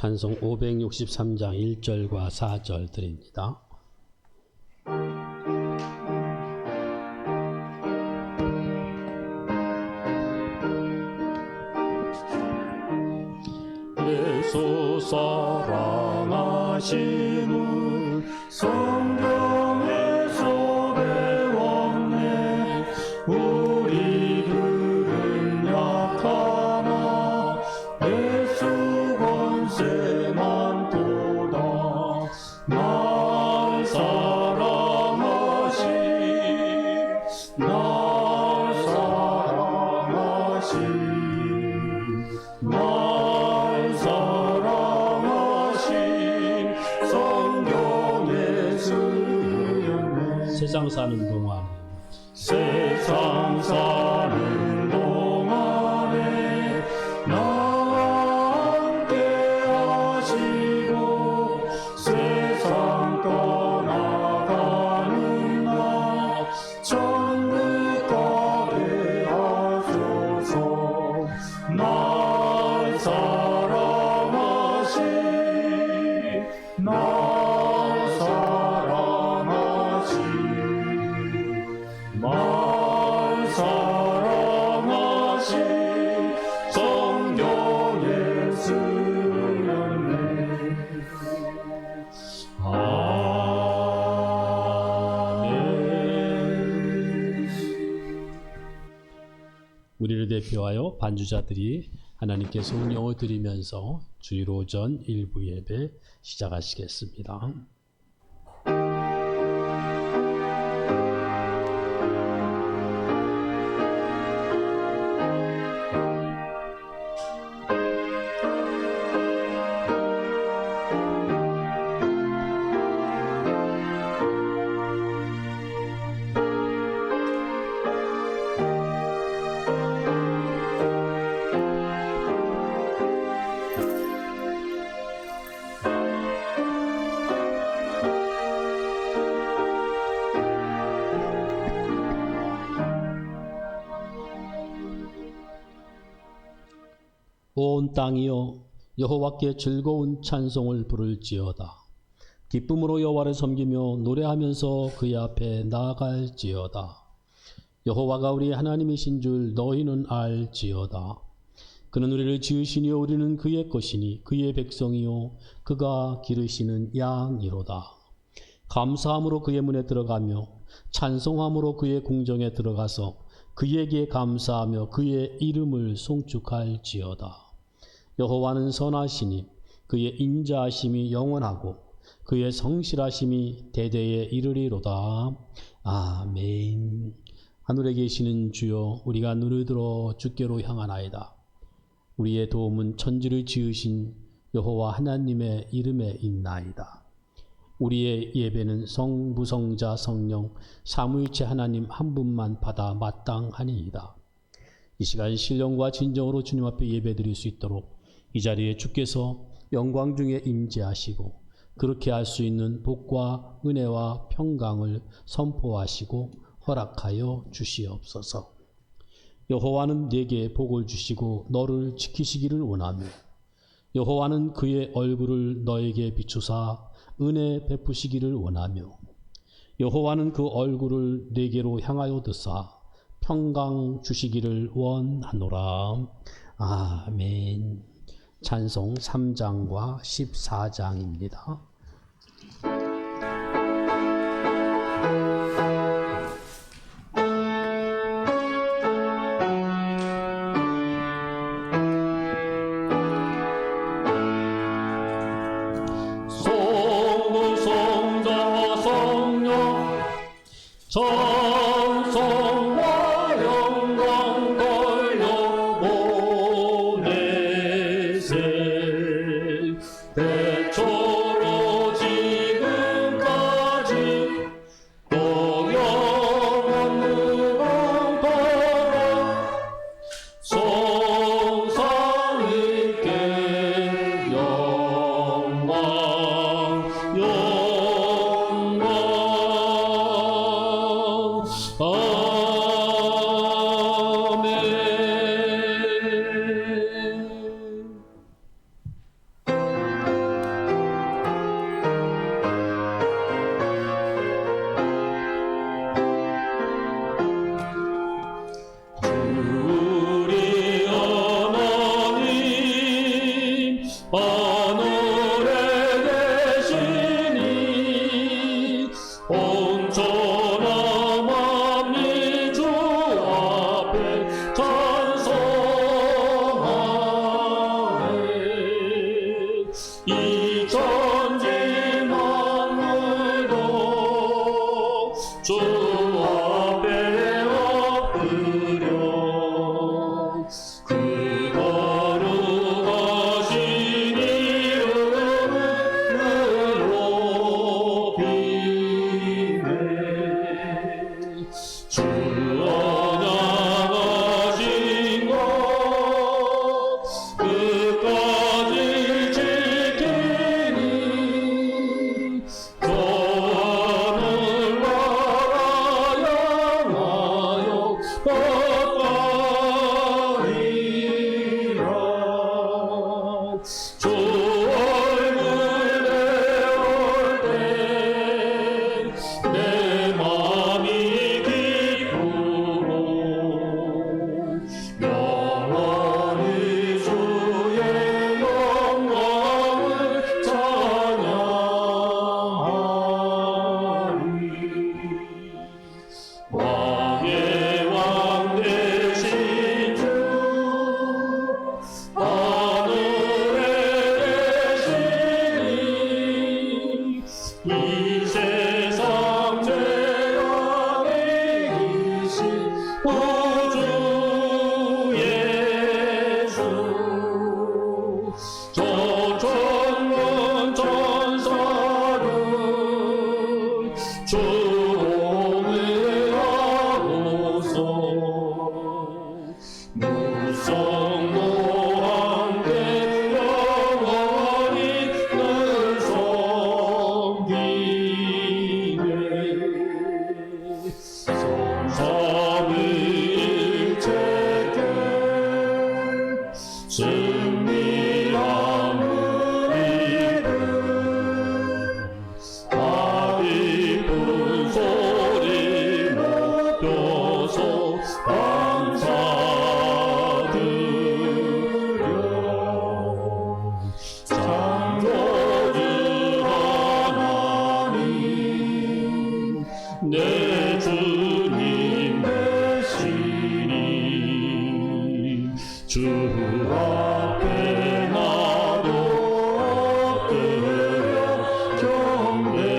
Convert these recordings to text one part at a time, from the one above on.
찬송 563장 1절과 4절 드립니다. 예수 사랑하심을 성경에서 배웠네. 우리들은 약하나 예수 권세만 도다. 날 사랑하심, 날 사랑하심, 날 사랑하신 성경의 수였네. 세상 사는 동안 세상 사는 동안에 나와 함께 하시고 세상 떠나가는 날 천국 가게 하소서. 날 사랑하신, 날 사랑하신, 날 사랑하신 성경의 수였네. 아멘. 우리를 대표하여 반주자들이 하나님께 성령을 드리면서 주일 오전 일부 예배 시작하시겠습니다. 온 땅이여 여호와께 즐거운 찬송을 부를지어다. 기쁨으로 여호와를 섬기며 노래하면서 그의 앞에 나아갈지어다. 여호와가 우리 하나님이신 줄 너희는 알지어다. 그는 우리를 지으시니요 우리는 그의 것이니 그의 백성이요 그가 기르시는 양이로다. 감사함으로 그의 문에 들어가며 찬송함으로 그의 궁정에 들어가서 그에게 감사하며 그의 이름을 송축할지어다. 여호와는 선하시니 그의 인자하심이 영원하고 그의 성실하심이 대대에 이르리로다. 아멘. 하늘에 계시는 주여, 우리가 눈을 들어 주께로 향하나이다. 우리의 도움은 천지를 지으신 여호와 하나님의 이름에 있나이다. 우리의 예배는 성부성자 성령 삼위일체 하나님 한 분만 받아 마땅하니이다. 이 시간 신령과 진정으로 주님 앞에 예배드릴 수 있도록 이 자리에 주께서 영광 중에 임재하시고 그렇게 할 수 있는 복과 은혜와 평강을 선포하시고 허락하여 주시옵소서. 여호와는 네게 복을 주시고 너를 지키시기를 원하며 여호와는 그의 얼굴을 너에게 비추사 은혜 베푸시기를 원하며 여호와는 그 얼굴을 네게로 향하여 드사 평강 주시기를 원하노라. 아멘. 찬송 3장과 14장입니다. 성부성자 성령 찬송과 영광 돌려보내세. 대초로 지금까지 또 영원 무궁하라. 성삼위께 영광 영광. 아멘. 이 천지 만물도 주 앞에 엎드려 그 거룩하신 이름을 높이네. 주 언약하신 것 끝까지 지키니 저 하늘과 향하여 엇가리라. 주 얼굴에 올 때 내 맘이 기쁘고 영원히 주의 영광을 찬양하리. 왕의 왕 되신 주 하늘에 계시니 이 세상 최강의 이신 우주 예수 저 천군 천사를 주옹회하고서 무성도 함께 영원히 늘 섬기네. 성삼위일체께 승리함을 이룬 다 기쁜 소리 높여서 감사드려. 창조주 하나님 내 주님 되시니 주 앞에 나도 엎드려 경배하네.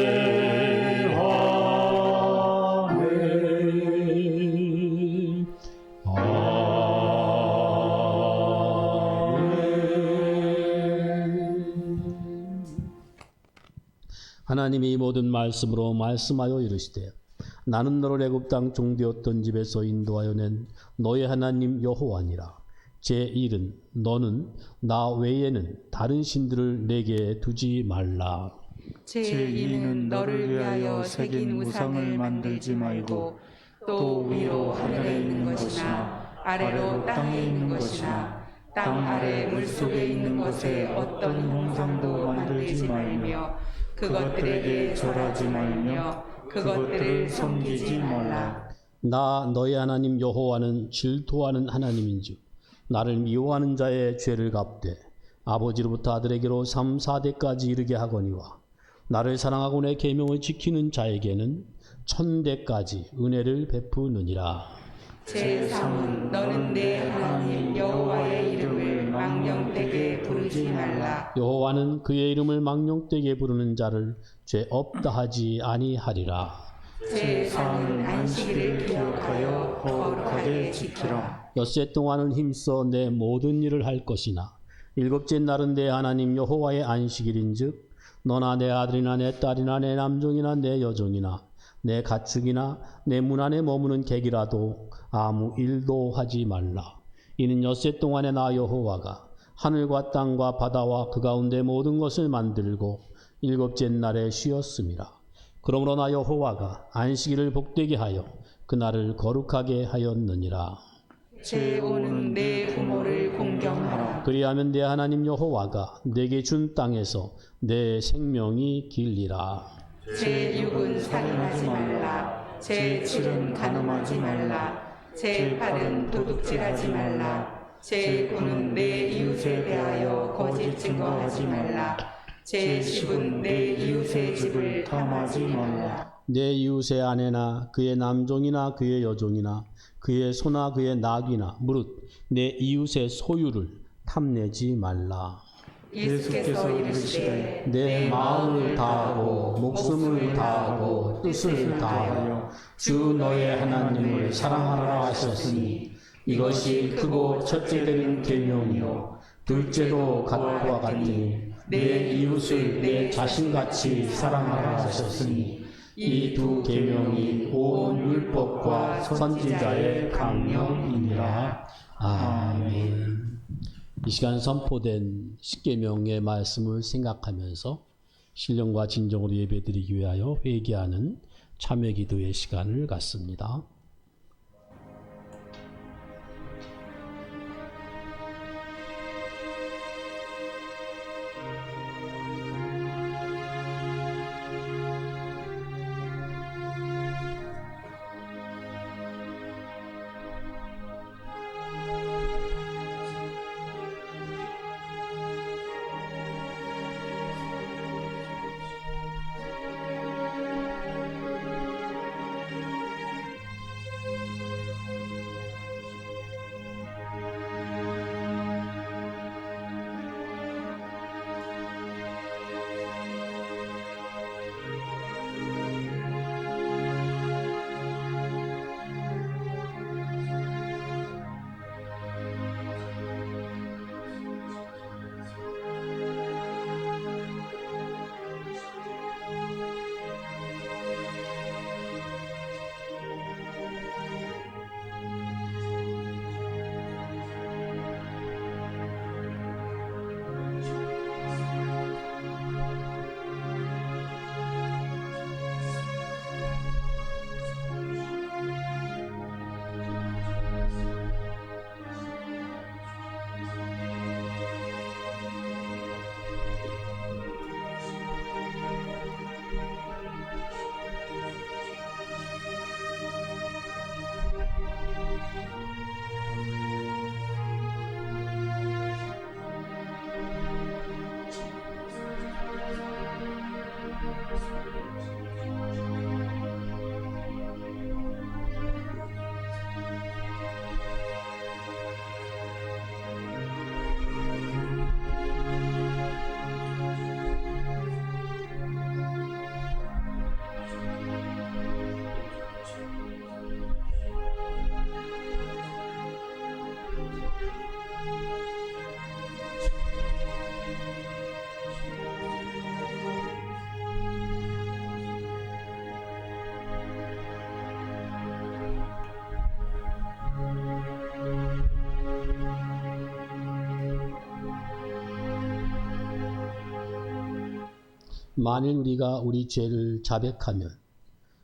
하나님이 모든 말씀으로 말씀하여 이르시되 나는 너를 애굽 땅 종되었던 집에서 인도하여 낸 너의 하나님 여호와니라. 제1은 너는 나 외에는 다른 신들을 내게 두지 말라. 제2는 너를 위하여 새긴 우상을 만들지 말고 또 위로 하늘에 있는 것이나 아래로 땅에 있는 것이나 땅 아래 물속에 있는 것에 어떤 형상도 만들지 말며 그것들에게 절하지 말며 그것들을 섬기지 말라. 나 너의 하나님 여호와는 질투하는 하나님인즉 나를 미워하는 자의 죄를 갚되 아버지로부터 아들에게로 3, 4대까지 이르게 하거니와 나를 사랑하고 내 계명을 지키는 자에게는 1000대까지 은혜를 베푸느니라. 제3은 너는 내 하나님 여호와의 이름을 망령되게 부르지 말라. 여호와는 그의 이름을 망령되게 부르는 자를 죄 없다 하지 아니하리라. 제4는 안식일을 기억하여 거룩하게 지키라. 엿새 동안은 힘써 내 모든 일을 할 것이나 일곱째 날은 내 하나님 여호와의 안식일인즉 너나 내 아들이나 내 딸이나 내 남종이나 내 여종이나 내 가축이나 내 문 안에 머무는 객이라도 아무 일도 하지 말라. 이는 엿새 동안에 나 여호와가 하늘과 땅과 바다와 그 가운데 모든 것을 만들고 일곱째 날에 쉬었음이라. 그러므로 나 여호와가 안식일을 복되게 하여 그날을 거룩하게 하였느니라. 제5는 내 부모를 공경하라. 그리하면 내 하나님 여호와가 내게 준 땅에서 내 생명이 길리라. 제6은 살인하지 말라. 제7은 간음하지 말라. 제8은 도둑질하지 말라. 제9는 내 이웃에 대하여 거짓 증거하지 말라. 제10은 내 이웃의 집을 탐하지 말라. 내 이웃의 아내나 그의 남종이나 그의 여종이나 그의 소나 그의 낙이나 무릇 내 이웃의 소유를 탐내지 말라. 예수께서 이르시되 내 마음을 다하고 목숨을 다하고 뜻을 다하여 주 너의 하나님을 사랑하라 하셨으니 이것이 크고 첫째 되는 계명이요 둘째도 같과 같으니 내 이웃을 내 자신같이 사랑하라 하셨으니 이 두 계명이 온 율법과 선지자의 강령이니라. 아멘. 이 시간 선포된 십계명의 말씀을 생각하면서 신령과 진정으로 예배드리기 위하여 회개하는 참회기도의 시간을 갖습니다. 만일 우리가 우리 죄를 자백하면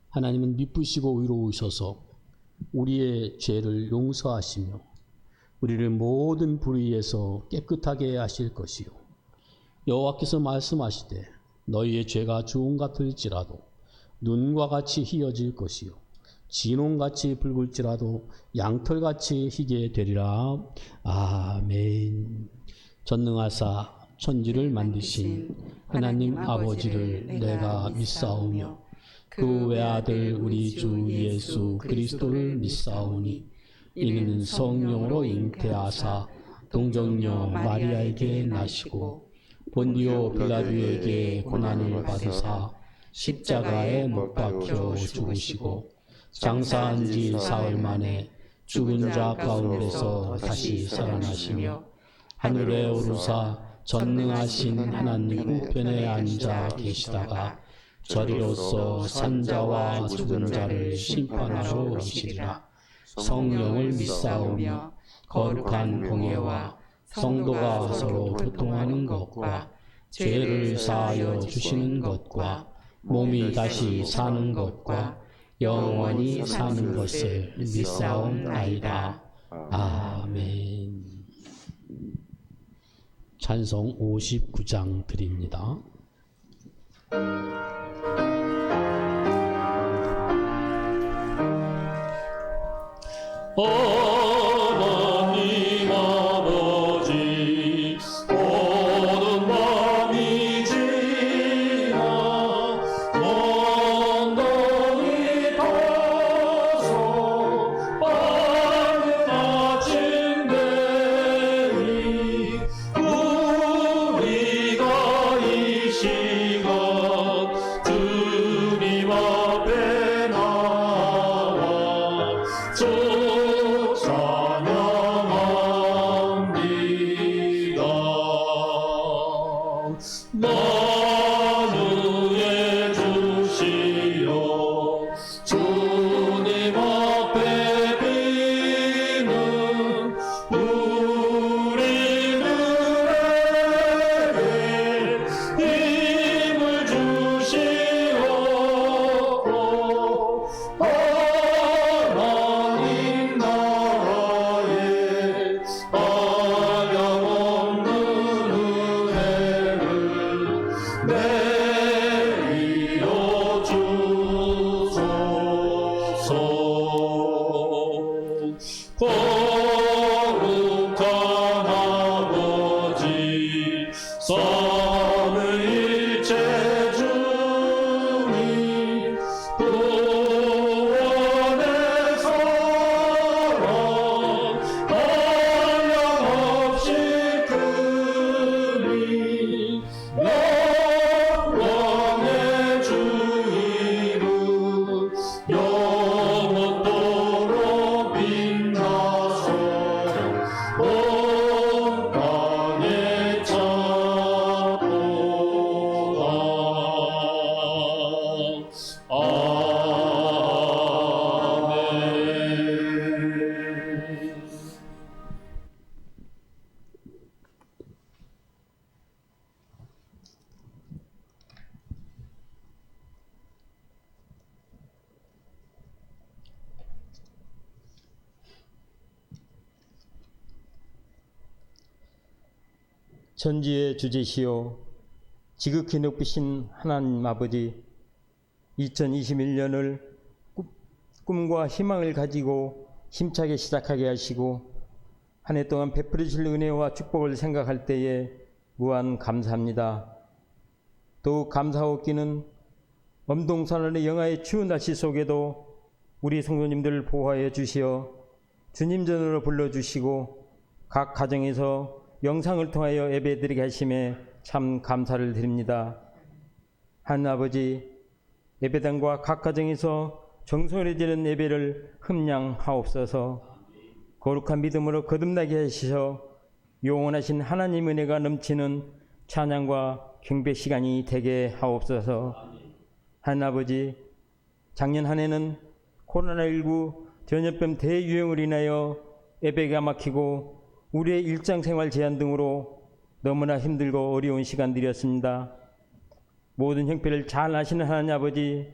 하나님은 미쁘시고 의로우셔서 우리의 죄를 용서하시며 우리를 모든 불의에서 깨끗하게 하실 것이요 여호와께서 말씀하시되 너희의 죄가 주홍 같을지라도 눈과 같이 희어질 것이요 진홍같이 붉을지라도 양털같이 희게 되리라. 아멘. 전능하사 천지를 만드신 하나님 아버지를 내가 믿사오며 그 외아들 우리 주 예수 그리스도를 믿사오니 이는 성령으로 잉태하사 동정녀 마리아에게 나시고 본디오 빌라도에게 고난을 받으사 십자가에 못 박혀 죽으시고 장사한 지 사흘 만에 죽은 자 가운데서 다시 살아나시며 하늘에 오르사 전능하신 하나님 우편에 앉아 계시다가 저리로서 산자와 죽은 자를 심판하러 오시리라. 성령을 믿사오며 거룩한 공예와 성도가 서로 교통하는 것과 죄를 사하여 주시는 것과 몸이 다시 사는 것과 영원히 사는 것을 믿사옵나이다. 아멘. 찬송 59장 드립니다. 하나님 아버지 모든 밤이 지나 먼 땅에 가서 밝은 아침 되니 우리 내리어 주소서. 거룩한 아버지 삼위일체 주님 구원의 사랑 한량없이 크니 영광의 주 이름 영원토록 빛나서 온 땅에 찾도다. 아멘. 천지의 주제시요 지극히 높으신 하나님 아버지, 2021년을 꿈과 희망을 가지고 힘차게 시작하게 하시고 한 해 동안 베풀으실 은혜와 축복을 생각할 때에 무한 감사합니다. 더욱 감사하옵기는 엄동산원의 영하의 추운 날씨 속에도 우리 성도님들을 보호하여 주시어 주님 전으로 불러주시고 각 가정에서 영상을 통하여 예배드리게 하심에 참 감사를 드립니다. 하나님 아버지, 예배당과 각 가정에서 정성을 지는 예배를 흠량하옵소서. 거룩한 믿음으로 거듭나게 하시어 영원하신 하나님 은혜가 넘치는 찬양과 경배 시간이 되게 하옵소서. 하나님 아버지, 작년 한 해는 코로나19 전염병 대유행으로 인하여 예배가 막히고 우리의 일상생활 제한 등으로 너무나 힘들고 어려운 시간들이었습니다. 모든 형편을 잘 아시는 하나님 아버지,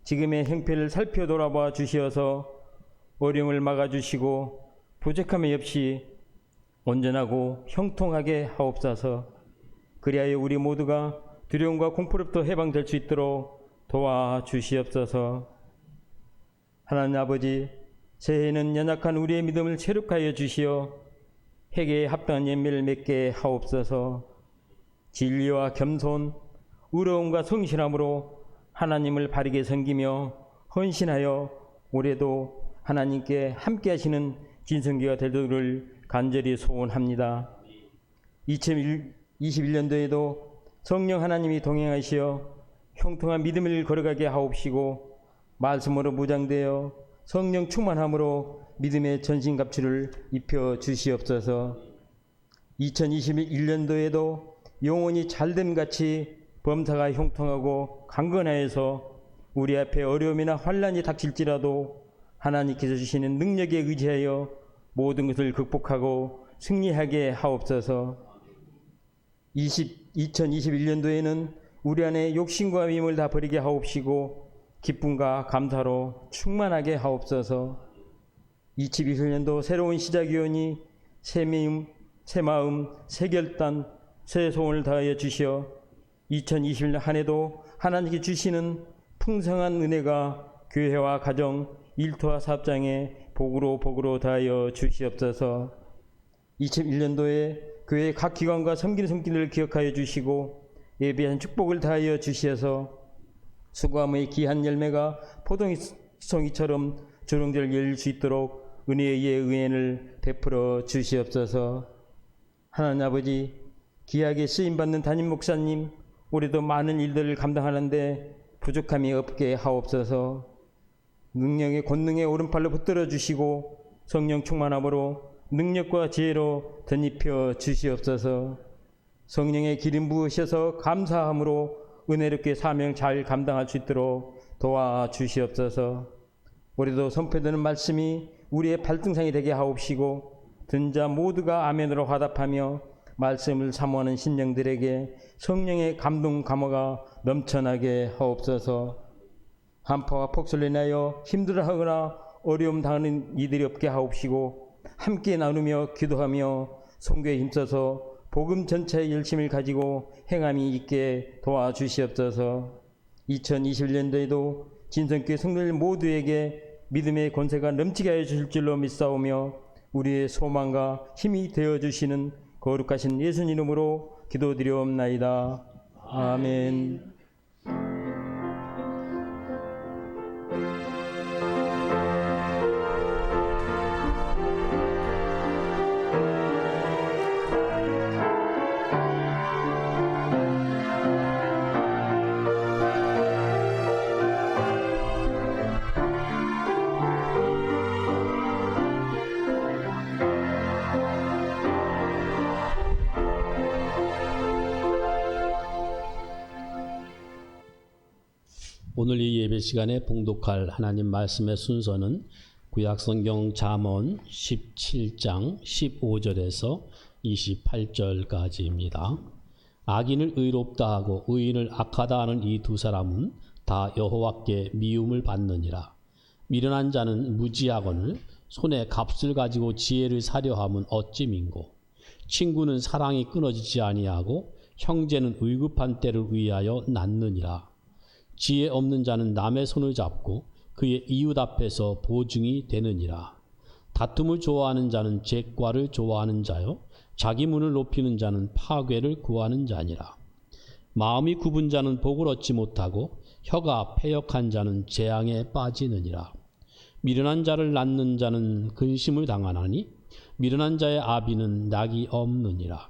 지금의 형편을 살펴 돌아봐 주시어서 어려움을 막아주시고 부족함이 없이 온전하고 형통하게 하옵소서. 그리하여 우리 모두가 두려움과 공포로부터 해방될 수 있도록 도와주시옵소서. 하나님 아버지, 새해에는 연약한 우리의 믿음을 체력하여 주시어 회개에 합당한 예매를 맺게 하옵소서. 진리와 겸손, 의로움과 성실함으로 하나님을 바르게 섬기며 헌신하여 올해도 하나님께 함께 하시는 진성기가 되도록을 간절히 소원합니다. 2021년도에도 성령 하나님이 동행하시어 형통한 믿음을 걸어가게 하옵시고 말씀으로 무장되어 성령 충만함으로 믿음의 전신갑주를 입혀 주시옵소서. 2021년도에도 영혼이 잘됨같이 범사가 형통하고 강건하여서 우리 앞에 어려움이나 환난이 닥칠지라도 하나님께서 주시는 능력에 의지하여 모든 것을 극복하고 승리하게 하옵소서. 2021년도에는 우리 안에 욕심과 미움을 다 버리게 하옵시고 기쁨과 감사로 충만하게 하옵소서. 2021년도 새로운 시작이오니 새 마음, 새 결단, 새 소원을 다하여 주시어 2021년 한 해도 하나님께 주시는 풍성한 은혜가 교회와 가정, 일터와 사업장에 복으로 다하여 주시옵소서. 2001년도에 교회 각 기관과 섬기는 손길을 기억하여 주시고 예배한 축복을 다하여 주시어서 수고함의 귀한 열매가 포도송이처럼 주렁주렁 열릴 수 있도록 은혜의 은혜를 베풀어 주시옵소서. 하나님 아버지, 귀하게 쓰임받는 담임 목사님, 올해도 많은 일들을 감당하는데 부족함이 없게 하옵소서. 능력의 권능의 오른팔로 붙들어 주시고 성령 충만함으로 능력과 지혜로 덧입혀 주시옵소서. 성령의 기름 부으셔서 감사함으로 은혜롭게 사명 잘 감당할 수 있도록 도와주시옵소서. 올해도 선포되는 말씀이 우리의 발등상이 되게 하옵시고 듣는 자 모두가 아멘으로 화답하며 말씀을 사모하는 심령들에게 성령의 감동 감화가 넘쳐나게 하옵소서. 한파와 폭설로 인하여 힘들어하거나 어려움 당하는 이들이 없게 하옵시고 함께 나누며 기도하며 선교에 힘써서 복음 전체의 열심을 가지고 행함이 있게 도와주시옵소서. 2021년도에도 진성교회 성도들 모두에게 믿음의 권세가 넘치게 하여 주실 줄로 믿사오며 우리의 소망과 힘이 되어주시는 거룩하신 예수님 이름으로 기도드리옵나이다. 아멘. 오늘 이 예배 시간에 봉독할 하나님 말씀의 순서는 구약성경 잠언 17장 15절에서 28절까지입니다. 악인을 의롭다 하고 의인을 악하다 하는 이 두 사람은 다 여호와께 미움을 받느니라. 미련한 자는 무지하거늘 손에 값을 가지고 지혜를 사려 함은 어찌 민고. 친구는 사랑이 끊어지지 아니하고 형제는 의급한 때를 위하여 낳느니라. 지혜 없는 자는 남의 손을 잡고 그의 이웃 앞에서 보증이 되느니라. 다툼을 좋아하는 자는 쟁과를 좋아하는 자요 자기 문을 높이는 자는 파괴를 구하는 자니라. 마음이 굽은 자는 복을 얻지 못하고 혀가 패역한 자는 재앙에 빠지느니라. 미련한 자를 낳는 자는 근심을 당하나니 미련한 자의 아비는 낙이 없느니라.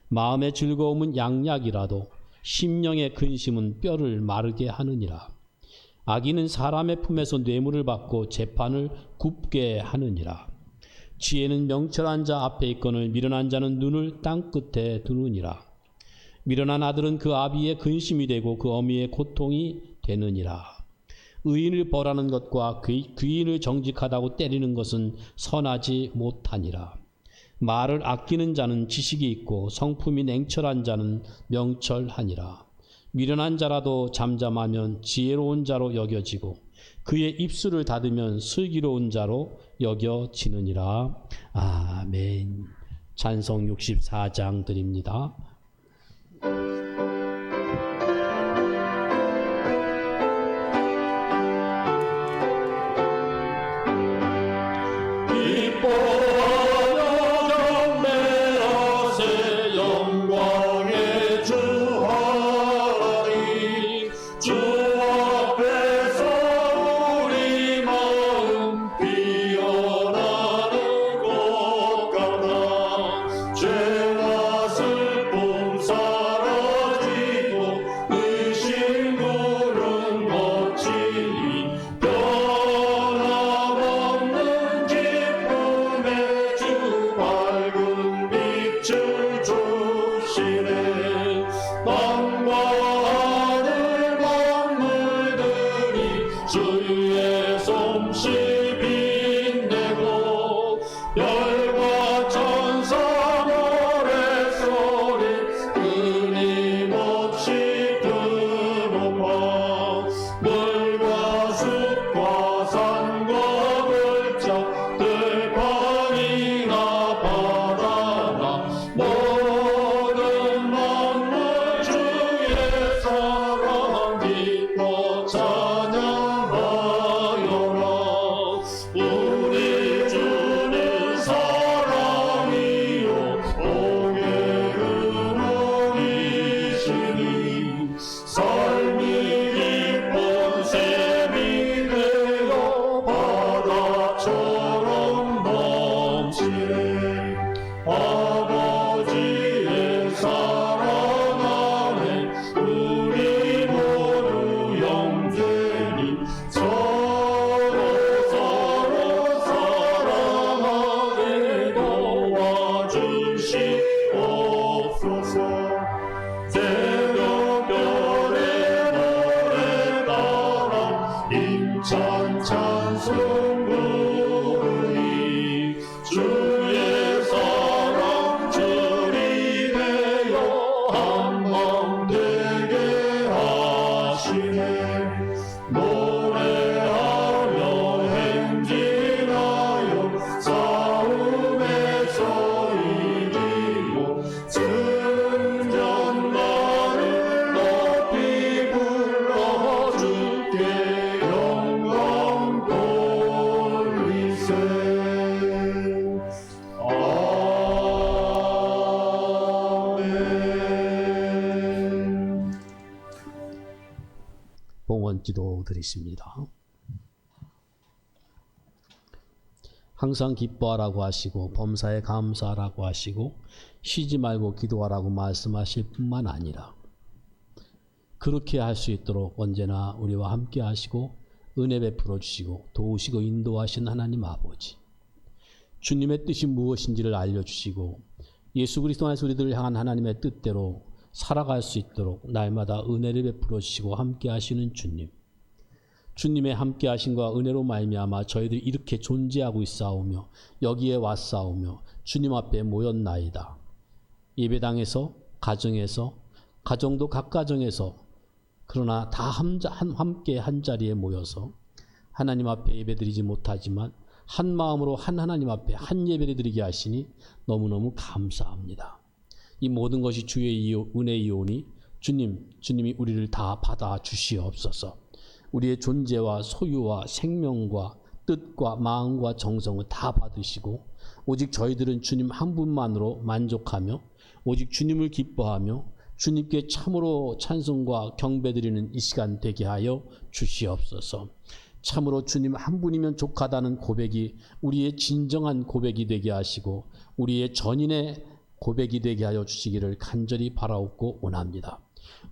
마음의 즐거움은 양약이라도 심령의 근심은 뼈를 마르게 하느니라. 악인은 사람의 품에서 뇌물을 받고 재판을 굽게 하느니라. 지혜는 명철한 자 앞에 있거늘 미련한 자는 눈을 땅 끝에 두느니라. 미련한 아들은 그 아비의 근심이 되고 그 어미의 고통이 되느니라. 의인을 벌하는 것과 귀인을 정직하다고 때리는 것은 선하지 못하니라. 말을 아끼는 자는 지식이 있고 성품이 냉철한 자는 명철하니라. 미련한 자라도 잠잠하면 지혜로운 자로 여겨지고 그의 입술을 닫으면 슬기로운 자로 여겨지느니라. 아멘. 찬송 64장 드립니다. 찬양하 봉헌기도 드리십니다. 항상 기뻐하라고 하시고 범사에 감사하라고 하시고 쉬지 말고 기도하라고 말씀하실 뿐만 아니라 그렇게 할 수 있도록 언제나 우리와 함께 하시고 은혜 베풀어 주시고 도우시고 인도하신 하나님 아버지, 주님의 뜻이 무엇인지를 알려주시고 예수 그리스도 안에서 우리들을 향한 하나님의 뜻대로 살아갈 수 있도록 날마다 은혜를 베풀어 주시고 함께 하시는 주님, 주님의 함께 하심과 은혜로 말미암아 저희들이 이렇게 존재하고 있사오며 여기에 왔사오며 주님 앞에 모였나이다. 예배당에서, 가정에서, 가정도 각 가정에서, 그러나 다 함께 한 자리에 모여서 하나님 앞에 예배드리지 못하지만 한 마음으로 한 하나님 앞에 한 예배를 드리게 하시니 너무너무 감사합니다. 이 모든 것이 주의 은혜이오니 주님이 우리를 다 받아 주시옵소서. 우리의 존재와 소유와 생명과 뜻과 마음과 정성을 다 받으시고 오직 저희들은 주님 한 분만으로 만족하며 오직 주님을 기뻐하며 주님께 참으로 찬송과 경배드리는 이 시간 되게 하여 주시옵소서. 참으로 주님 한 분이면 족하다는 고백이 우리의 진정한 고백이 되게 하시고 우리의 전인의 고백이 되게 하여 주시기를 간절히 바라옵고 원합니다.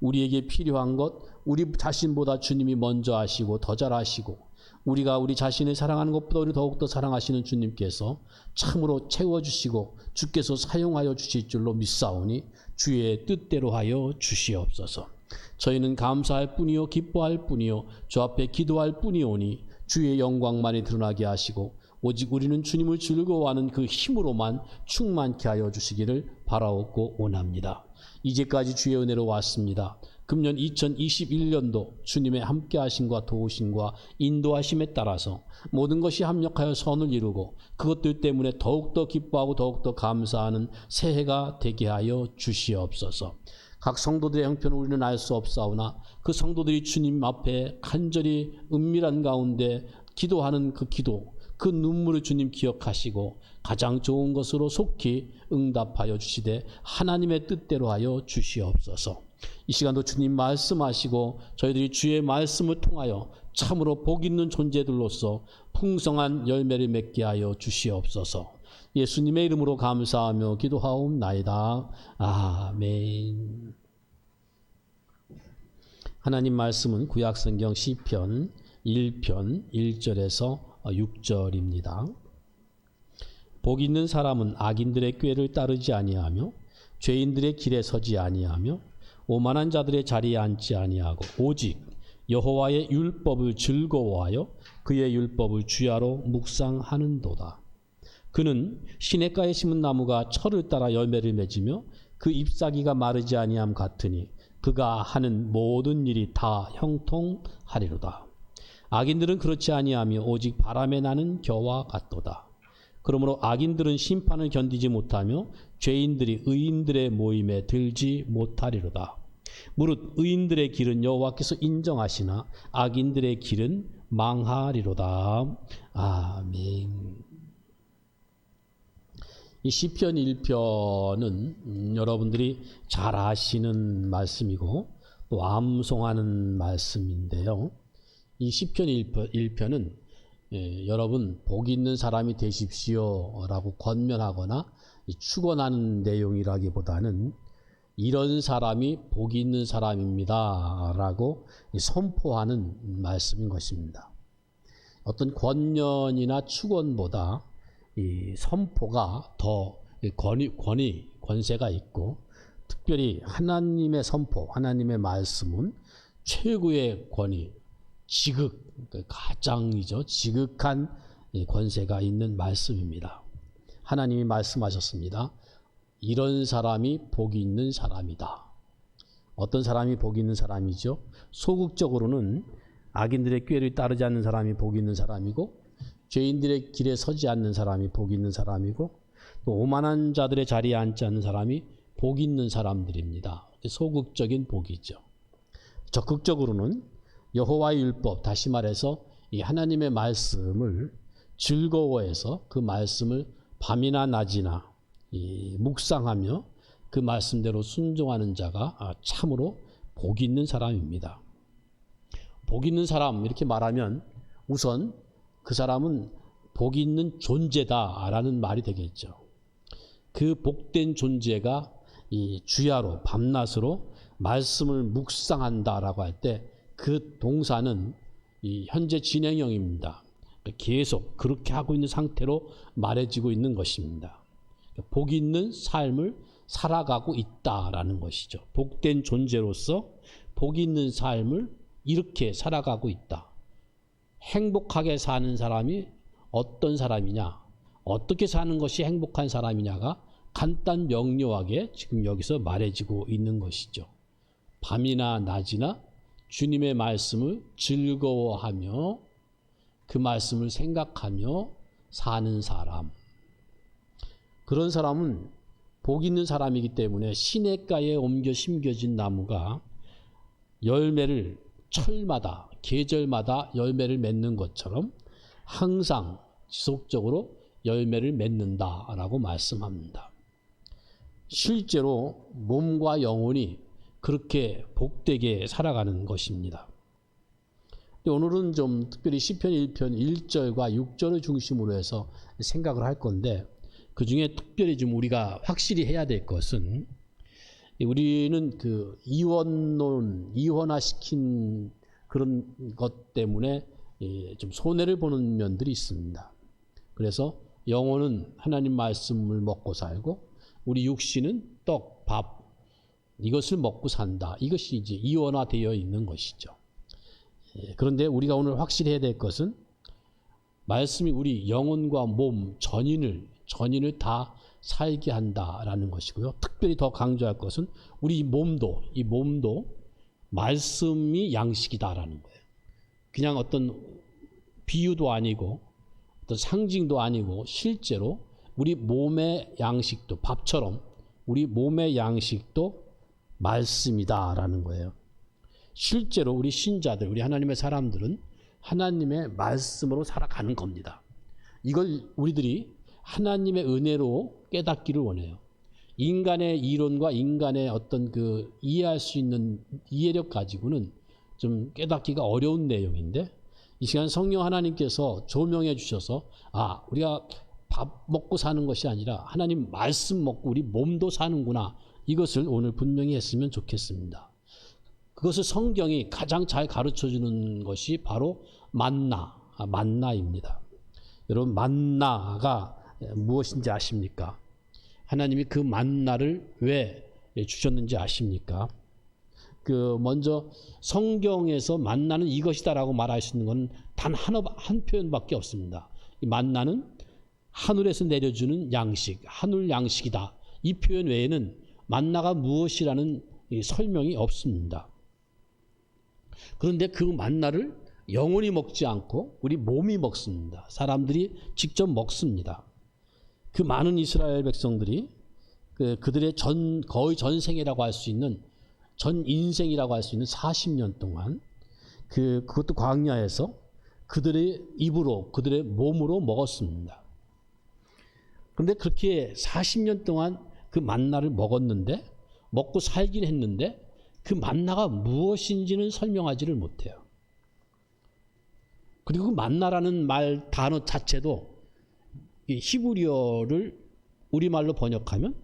우리에게 필요한 것, 우리 자신보다 주님이 먼저 하시고 더 잘하시고 우리가 우리 자신을 사랑하는 것보다 우리 더욱더 사랑하시는 주님께서 참으로 채워주시고 주께서 사용하여 주실 줄로 믿사오니 주의 뜻대로 하여 주시옵소서. 저희는 감사할 뿐이요 기뻐할 뿐이요 주 앞에 기도할 뿐이오니 주의 영광만이 드러나게 하시고 오직 우리는 주님을 즐거워하는 그 힘으로만 충만케 하여 주시기를 바라옵고 원합니다. 이제까지 주의 은혜로 왔습니다. 금년 2021년도 주님의 함께하심과 도우심과 인도하심에 따라서 모든 것이 합력하여 선을 이루고 그것들 때문에 더욱더 기뻐하고 더욱더 감사하는 새해가 되게 하여 주시옵소서. 각 성도들의 형편을 우리는 알 수 없사오나 그 성도들이 주님 앞에 간절히 은밀한 가운데 기도하는 그 기도, 그 눈물을 주님 기억하시고 가장 좋은 것으로 속히 응답하여 주시되 하나님의 뜻대로 하여 주시옵소서. 이 시간도 주님 말씀하시고 저희들이 주의 말씀을 통하여 참으로 복 있는 존재들로서 풍성한 열매를 맺게 하여 주시옵소서. 예수님의 이름으로 감사하며 기도하옵나이다. 아멘. 하나님 말씀은 구약성경 시편 1편 1절에서 6절입니다. 복 있는 사람은 악인들의 꾀를 따르지 아니하며 죄인들의 길에 서지 아니하며 오만한 자들의 자리에 앉지 아니하고 오직 여호와의 율법을 즐거워하여 그의 율법을 주야로 묵상하는도다. 그는 시냇가에 심은 나무가 철을 따라 열매를 맺으며 그 잎사귀가 마르지 아니함 같으니 그가 하는 모든 일이 다 형통하리로다. 악인들은 그렇지 아니하며 오직 바람에 나는 겨와 같도다. 그러므로 악인들은 심판을 견디지 못하며 죄인들이 의인들의 모임에 들지 못하리로다. 무릇 의인들의 길은 여호와께서 인정하시나 악인들의 길은 망하리로다. 아멘. 이 시편 1편은 여러분들이 잘 아시는 말씀이고 또 암송하는 말씀인데요. 이 시편 1편은 여러분 복 있는 사람이 되십시오라고 권면하거나 축원하는 내용이라기보다는 이런 사람이 복 있는 사람입니다 라고 선포하는 말씀인 것입니다. 어떤 권면이나 축원보다 이 선포가 더 권세가 있고 특별히 하나님의 선포, 하나님의 말씀은 최고의 권위, 지극, 가장이죠. 지극한 권세가 있는 말씀입니다. 하나님이 말씀하셨습니다. 이런 사람이 복이 있는 사람이다. 어떤 사람이 복이 있는 사람이죠? 소극적으로는 악인들의 꾀를 따르지 않는 사람이 복이 있는 사람이고 죄인들의 길에 서지 않는 사람이 복이 있는 사람이고 또 오만한 자들의 자리에 앉지 않는 사람이 복이 있는 사람들입니다. 소극적인 복이죠. 적극적으로는 여호와의 율법, 다시 말해서 이 하나님의 말씀을 즐거워해서 그 말씀을 밤이나 낮이나 묵상하며 그 말씀대로 순종하는 자가 참으로 복이 있는 사람입니다. 복 있는 사람 이렇게 말하면 우선 그 사람은 복 있는 존재다라는 말이 되겠죠. 그 복된 존재가 이 주야로 밤낮으로 말씀을 묵상한다라고 할 때 그 동사는 이 현재 진행형입니다. 계속 그렇게 하고 있는 상태로 말해지고 있는 것입니다. 복 있는 삶을 살아가고 있다라는 것이죠. 복된 존재로서 복 있는 삶을 이렇게 살아가고 있다. 행복하게 사는 사람이 어떤 사람이냐, 어떻게 사는 것이 행복한 사람이냐가 간단 명료하게 지금 여기서 말해지고 있는 것이죠. 밤이나 낮이나 주님의 말씀을 즐거워하며 그 말씀을 생각하며 사는 사람. 그런 사람은 복 있는 사람이기 때문에 시냇가에 옮겨 심겨진 나무가 열매를 철마다 계절마다 열매를 맺는 것처럼 항상 지속적으로 열매를 맺는다라고 말씀합니다. 실제로 몸과 영혼이 그렇게 복되게 살아가는 것입니다. 오늘은 좀 특별히 시편 1편 1절과 6절을 중심으로 해서 생각을 할 건데, 그 중에 특별히 좀 우리가 확실히 해야 될 것은, 우리는 그 이원론, 이원화시킨 그런 것 때문에 좀 손해를 보는 면들이 있습니다. 그래서 영혼은 하나님 말씀을 먹고 살고 우리 육신은 떡, 밥 이것을 먹고 산다. 이것이 이제 이원화되어 있는 것이죠. 그런데 우리가 오늘 확실히 해야 될 것은 말씀이 우리 영혼과 몸, 전인을 다 살게 한다라는 것이고요. 특별히 더 강조할 것은 우리 몸도, 이 몸도 말씀이 양식이다라는 거예요. 그냥 어떤 비유도 아니고 어떤 상징도 아니고 실제로 우리 몸의 양식도 밥처럼 우리 몸의 양식도 말씀이다라는 거예요. 실제로 우리 신자들, 우리 하나님의 사람들은 하나님의 말씀으로 살아가는 겁니다. 이걸 우리들이 하나님의 은혜로 깨닫기를 원해요. 인간의 이론과 인간의 어떤 그 이해할 수 있는 이해력 가지고는 좀 깨닫기가 어려운 내용인데, 이 시간 성령 하나님께서 조명해 주셔서 우리가 밥 먹고 사는 것이 아니라 하나님 말씀 먹고 우리 몸도 사는구나, 이것을 오늘 분명히 했으면 좋겠습니다. 그것을 성경이 가장 잘 가르쳐주는 것이 바로 만나입니다. 여러분, 만나가 무엇인지 아십니까? 하나님이 그 만나를 왜 주셨는지 아십니까? 먼저 성경에서 만나는 이것이다라고 말할 수 있는 건 단 한 표현밖에 없습니다. 이 만나는 하늘에서 내려주는 양식, 하늘 양식이다. 이 표현 외에는 만나가 무엇이라는 설명이 없습니다. 그런데 그 만나를 영혼이 먹지 않고 우리 몸이 먹습니다. 사람들이 직접 먹습니다. 그 많은 이스라엘 백성들이 그들의 거의 전생이라고 할 수 있는, 전 인생이라고 할 수 있는 40년 동안 그것도 광야에서 그들의 입으로, 그들의 몸으로 먹었습니다. 그런데 그렇게 40년 동안 그 만나를 먹었는데, 먹고 살긴 했는데 그 만나가 무엇인지는 설명하지를 못해요. 그리고 그 만나라는 단어 자체도 히브리어를 우리말로 번역하면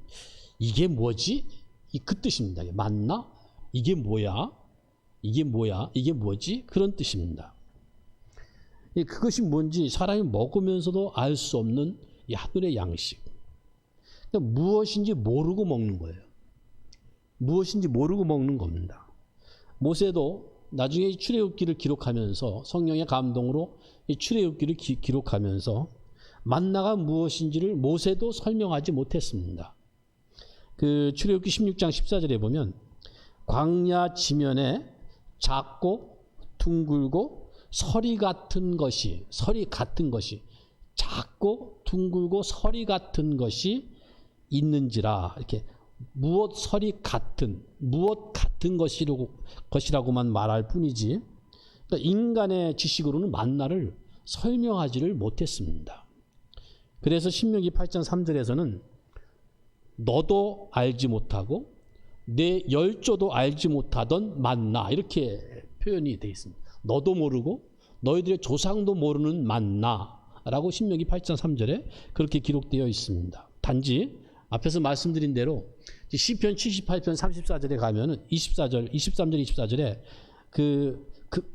이게 뭐지? 그 뜻입니다. 만나? 이게 뭐야? 이게 뭐야? 이게 뭐지? 그런 뜻입니다. 그것이 뭔지 사람이 먹으면서도 알 수 없는 이 하늘의 양식. 무엇인지 모르고 먹는 거예요. 무엇인지 모르고 먹는 겁니다. 모세도 나중에 이 출애굽기를 기록하면서, 성령의 감동으로 이 출애굽기를 기록하면서 만나가 무엇인지를 모세도 설명하지 못했습니다. 그 출애굽기 16장 14절에 보면 광야 지면에 작고 둥글고 서리 같은 것이 작고 둥글고 서리 같은 것이 있는지라, 이렇게 무엇 같은 것이라고만 말할 뿐이지, 그러니까 인간의 지식으로는 만나를 설명하지를 못했습니다. 그래서 신명기 8장 3절에서는 너도 알지 못하고 내 열조도 알지 못하던 만나, 이렇게 표현이 되어 있습니다. 너도 모르고 너희들의 조상도 모르는 만나라고 신명기 8장 3절에 그렇게 기록되어 있습니다. 단지 앞에서 말씀드린 대로 시편 78편 34절에 가면은 23절, 24절에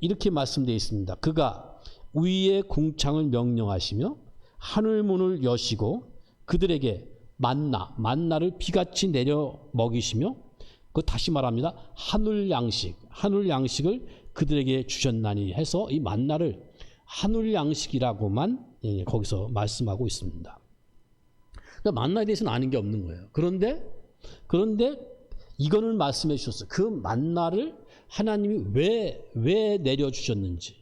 이렇게 말씀되어 있습니다. 그가 위의 궁창을 명령하시며 하늘 문을 여시고 그들에게 만나를 비같이 내려 먹이시며 그 다시 말합니다. 하늘 양식을 그들에게 주셨나니 해서 이 만나를 하늘 양식이라고만 거기서 말씀하고 있습니다. 그러니까 만나에 대해서는 아는 게 없는 거예요. 그런데 이거는 말씀해 주셨어요. 그 만나를 하나님이 왜 내려주셨는지,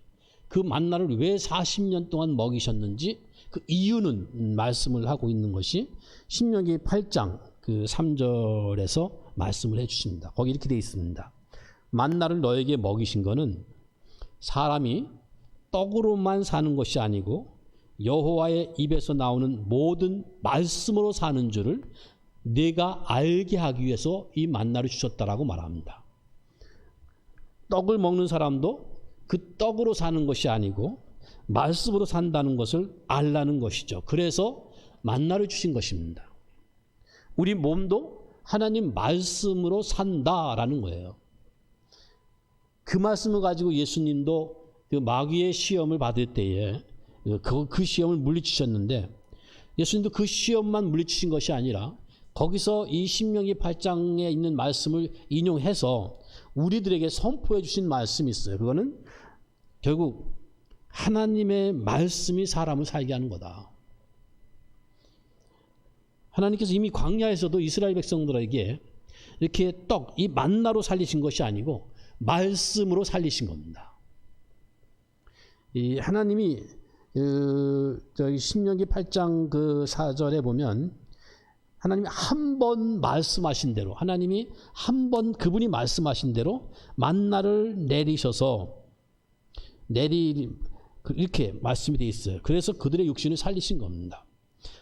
그 만나를 왜 40년 동안 먹이셨는지 그 이유는 말씀을 하고 있는 것이 신명기 8장 3절에서 말씀을 해주십니다. 거기 이렇게 되어 있습니다. 만나를 너에게 먹이신 것은 사람이 떡으로만 사는 것이 아니고 여호와의 입에서 나오는 모든 말씀으로 사는 줄을 네가 알게 하기 위해서 이 만나를 주셨다라고 말합니다. 떡을 먹는 사람도 그 떡으로 사는 것이 아니고 말씀으로 산다는 것을 알라는 것이죠. 그래서 만나를 주신 것입니다. 우리 몸도 하나님 말씀으로 산다라는 거예요. 그 말씀을 가지고 예수님도 그 마귀의 시험을 받을 때에 그 시험을 물리치셨는데 예수님도 그 시험만 물리치신 것이 아니라 거기서 이 신명기 8장에 있는 말씀을 인용해서 우리들에게 선포해 주신 말씀이 있어요. 그거는 결국 하나님의 말씀이 사람을 살게 하는 거다. 하나님께서 이미 광야에서도 이스라엘 백성들에게 이렇게 이 만나로 살리신 것이 아니고 말씀으로 살리신 겁니다. 이 하나님이 저기 신명기 8장 4절에 보면 하나님이 한 번 말씀하신 대로 하나님이 한 번 그분이 말씀하신 대로 만나를 내리셔서 이렇게 말씀이 되어 있어요. 그래서 그들의 육신을 살리신 겁니다.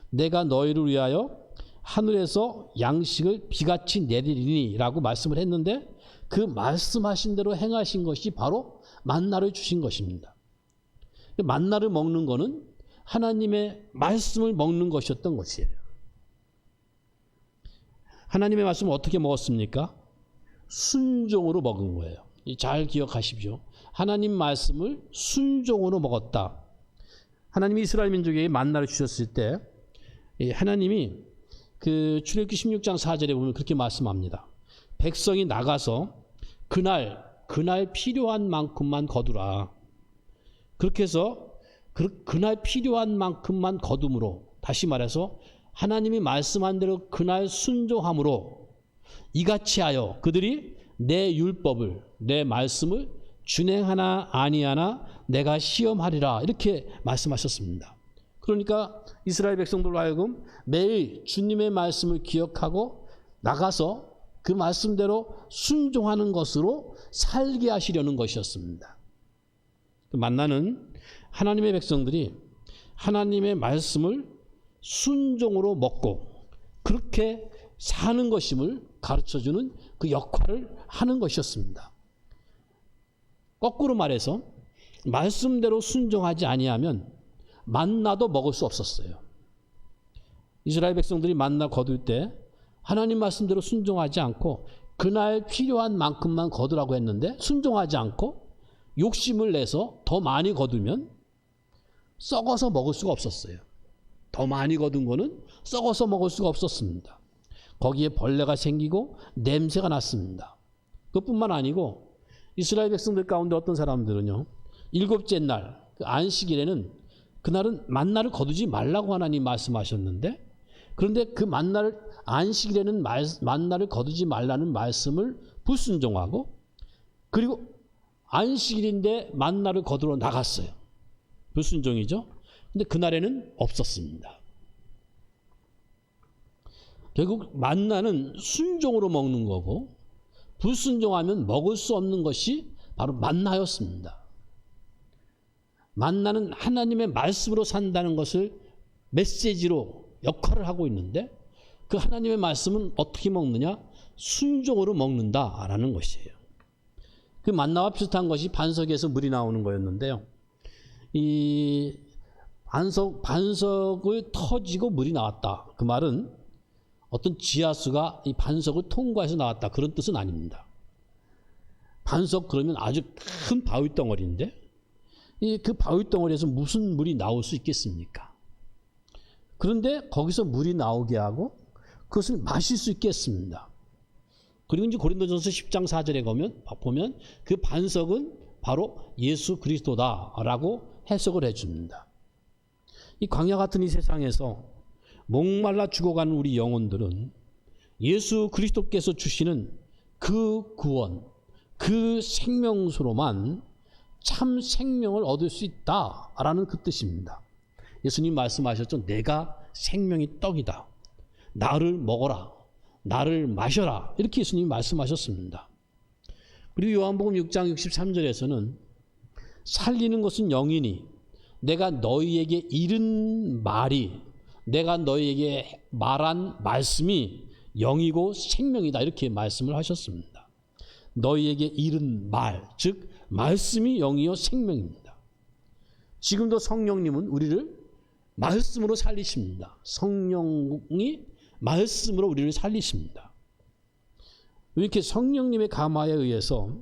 내가 너희를 위하여 하늘에서 양식을 비같이 내리리니 라고 말씀을 했는데 그 말씀하신 대로 행하신 것이 바로 만나를 주신 것입니다. 만나를 먹는 것은 하나님의 말씀을 먹는 것이었던 것이에요. 하나님의 말씀을 어떻게 먹었습니까? 순종으로 먹은 거예요. 잘 기억하십시오. 하나님 말씀을 순종으로 먹었다. 하나님이 이스라엘 민족에게 만나를 주셨을 때 하나님이 출애굽기 16장 4절에 보면 그렇게 말씀합니다. 백성이 나가서 그날 필요한 만큼만 거두라. 그렇게 해서 그날 필요한 만큼만 거둠으로 다시 말해서 하나님이 말씀한 대로 그날 순종함으로 이같이 하여 그들이 내 율법을 내 말씀을 준행하나 아니하나 내가 시험하리라 이렇게 말씀하셨습니다. 그러니까 이스라엘 백성들로 하여금 매일 주님의 말씀을 기억하고 나가서 그 말씀대로 순종하는 것으로 살게 하시려는 것이었습니다. 만나는 하나님의 백성들이 하나님의 말씀을 순종으로 먹고 그렇게 사는 것임을 가르쳐주는 그 역할을 하는 것이었습니다. 거꾸로 말해서 말씀대로 순종하지 아니하면 만나도 먹을 수 없었어요. 이스라엘 백성들이 만나 거둘 때 하나님 말씀대로 순종하지 않고 그날 필요한 만큼만 거두라고 했는데 순종하지 않고 욕심을 내서 더 많이 거두면 썩어서 먹을 수가 없었어요. 더 많이 거둔 거는 썩어서 먹을 수가 없었습니다. 거기에 벌레가 생기고 냄새가 났습니다. 그것뿐만 아니고 이스라엘 백성들 가운데 어떤 사람들은요. 일곱째 날 안식일에는 그날은 만나를 거두지 말라고 하나님 말씀하셨는데 그런데 그 안식일에는 만나를 거두지 말라는 말씀을 불순종하고 그리고 안식일인데 만나를 거두러 나갔어요. 불순종이죠. 근데 그날에는 없었습니다. 결국 만나는 순종으로 먹는 거고 불순종하면 먹을 수 없는 것이 바로 만나였습니다. 만나는 하나님의 말씀으로 산다는 것을 메시지로 역할을 하고 있는데 그 하나님의 말씀은 어떻게 먹느냐? 순종으로 먹는다라는 것이에요. 그 만나와 비슷한 것이 반석에서 물이 나오는 거였는데요. 이 반석을 터지고 물이 나왔다. 그 말은 어떤 지하수가 이 반석을 통과해서 나왔다. 그런 뜻은 아닙니다. 반석 그러면 아주 큰 바위 덩어리인데 그 바위 덩어리에서 무슨 물이 나올 수 있겠습니까? 그런데 거기서 물이 나오게 하고 그것을 마실 수 있겠습니다. 그리고 이제 고린도전서 10장 4절에 보면 그 반석은 바로 예수 그리스도다라고 해석을 해줍니다. 이 광야 같은 이 세상에서 목말라 죽어가는 우리 영혼들은 예수 그리스도께서 주시는 그 구원, 그 생명수로만 참 생명을 얻을 수 있다라는 그 뜻입니다. 예수님 말씀하셨죠. 내가 생명의 떡이다. 나를 먹어라. 나를 마셔라. 이렇게 예수님이 말씀하셨습니다. 그리고 요한복음 6장 63절에서는 살리는 것은 영이니 내가 너희에게 이른 말이 내가 너희에게 말한 말씀이 영이고 생명이다. 이렇게 말씀을 하셨습니다. 너희에게 이른 말, 즉 말씀이 영이요 생명입니다. 지금도 성령님은 우리를 말씀으로 살리십니다. 성령이 말씀으로 우리를 살리십니다. 이렇게 성령님의 감화에 의해서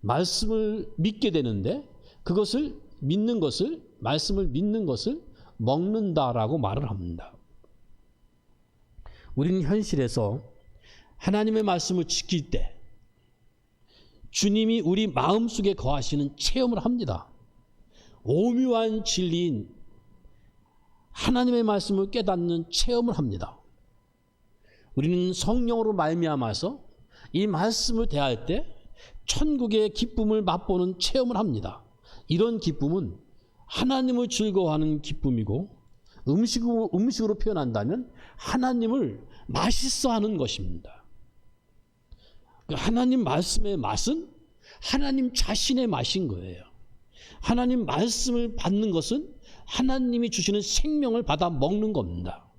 말씀을 믿게 되는데 그것을 믿는 것을 말씀을 믿는 것을 먹는다라고 말을 합니다. 우리는 현실에서 하나님의 말씀을 지킬 때 주님이 우리 마음속에 거하시는 체험을 합니다. 오묘한 진리인 하나님의 말씀을 깨닫는 체험을 합니다. 우리는 성령으로 말미암아서 이 말씀을 대할 때 천국의 기쁨을 맛보는 체험을 합니다. 이런 기쁨은 하나님을 즐거워하는 기쁨이고 음식으로 표현한다면 하나님을 맛있어하는 것입니다. 하나님 말씀의 맛은 하나님 자신의 맛인 거예요. 하나님 말씀을 받는 것은 하나님이 주시는 생명을 받아 먹는 겁니다.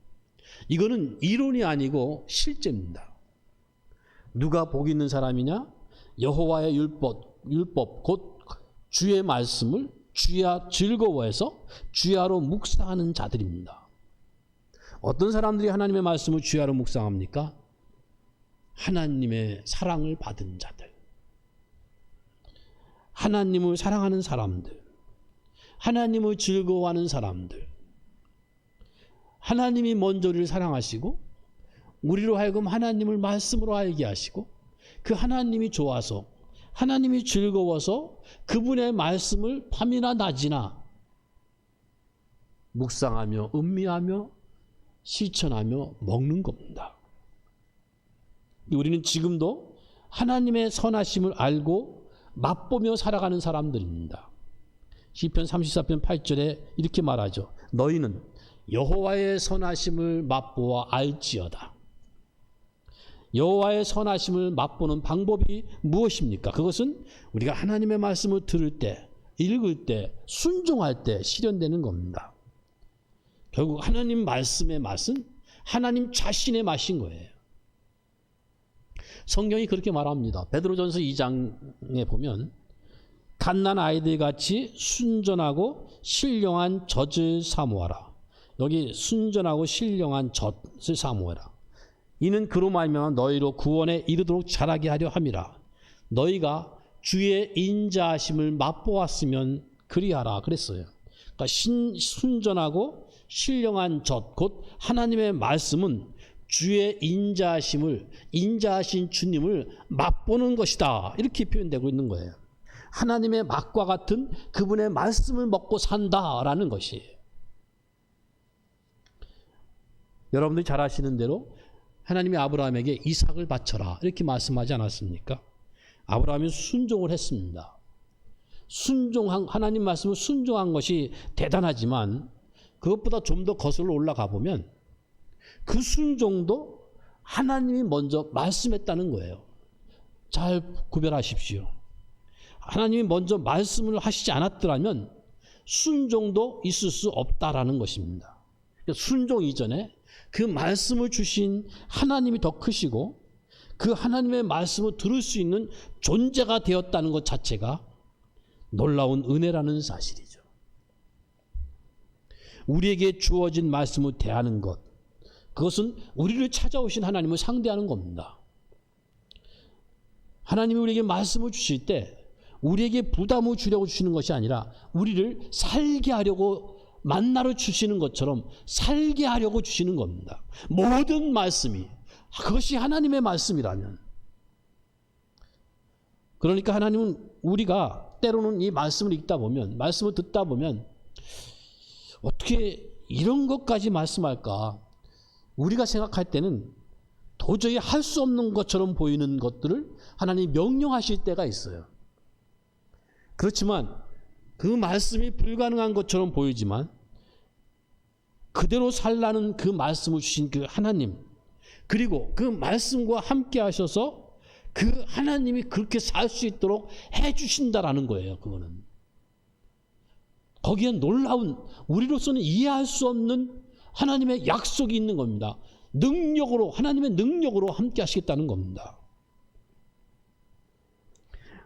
이거는 이론이 아니고 실제입니다. 누가 복 있는 사람이냐? 여호와의 율법 곧 주의 말씀을 주야 즐거워해서 주야로 묵상하는 자들입니다. 어떤 사람들이 하나님의 말씀을 주야로 묵상합니까? 하나님의 사랑을 받은 자들, 하나님을 사랑하는 사람들, 하나님을 즐거워하는 사람들, 하나님이 먼저 우리를 사랑하시고 우리로 하여금 하나님을 말씀으로 알게 하시고 그 하나님이 좋아서 하나님이 즐거워서 그분의 말씀을 밤이나 낮이나 묵상하며 음미하며 실천하며 먹는 겁니다. 우리는 지금도 하나님의 선하심을 알고 맛보며 살아가는 사람들입니다. 시편 34편 8절에 이렇게 말하죠. 너희는 여호와의 선하심을 맛보아 알지어다. 여호와의 선하심을 맛보는 방법이 무엇입니까? 그것은 우리가 하나님의 말씀을 들을 때, 읽을 때, 순종할 때 실현되는 겁니다. 결국 하나님 말씀의 맛은 하나님 자신의 맛인 거예요. 성경이 그렇게 말합니다. 베드로전서 2장에 보면 갓난 아이들 같이 순전하고 신령한 젖을 사모하라. 여기 순전하고 신령한 젖을 사모하라. 이는 그로 말미암아 너희로 구원에 이르도록 자라게 하려 함이라. 너희가 주의 인자하심을 맛보았으면 그리하라 그랬어요. 그러니까 순전하고 신령한 젖, 곧 하나님의 말씀은 주의 인자하심을, 인자하신 주님을 맛보는 것이다. 이렇게 표현되고 있는 거예요. 하나님의 맛과 같은 그분의 말씀을 먹고 산다라는 것이에요. 여러분들이 잘 아시는 대로 하나님이 아브라함에게 이삭을 바쳐라 이렇게 말씀하지 않았습니까? 아브라함이 순종을 했습니다. 하나님 말씀을 순종한 것이 대단하지만 그것보다 좀 더 거슬러 올라가 보면 그 순종도 하나님이 먼저 말씀했다는 거예요. 잘 구별하십시오. 하나님이 먼저 말씀을 하시지 않았더라면 순종도 있을 수 없다라는 것입니다. 순종 이전에 그 말씀을 주신 하나님이 더 크시고 그 하나님의 말씀을 들을 수 있는 존재가 되었다는 것 자체가 놀라운 은혜라는 사실이죠. 우리에게 주어진 말씀을 대하는 것, 그것은 우리를 찾아오신 하나님을 상대하는 겁니다. 하나님이 우리에게 말씀을 주실 때 우리에게 부담을 주려고 주시는 것이 아니라 우리를 살게 하려고 만나러 주시는 것처럼 살게 하려고 주시는 겁니다. 모든 말씀이 그것이 하나님의 말씀이라면, 그러니까 하나님은 우리가 때로는 이 말씀을 읽다 보면, 말씀을 듣다 보면 어떻게 이런 것까지 말씀할까, 우리가 생각할 때는 도저히 할 수 없는 것처럼 보이는 것들을 하나님이 명령하실 때가 있어요. 그렇지만 그 말씀이 불가능한 것처럼 보이지만 그대로 살라는 그 말씀을 주신 그 하나님, 그리고 그 말씀과 함께 하셔서 그 하나님이 그렇게 살 수 있도록 해 주신다라는 거예요. 그거는 거기에 놀라운, 우리로서는 이해할 수 없는 하나님의 약속이 있는 겁니다. 능력으로, 하나님의 능력으로 함께 하시겠다는 겁니다.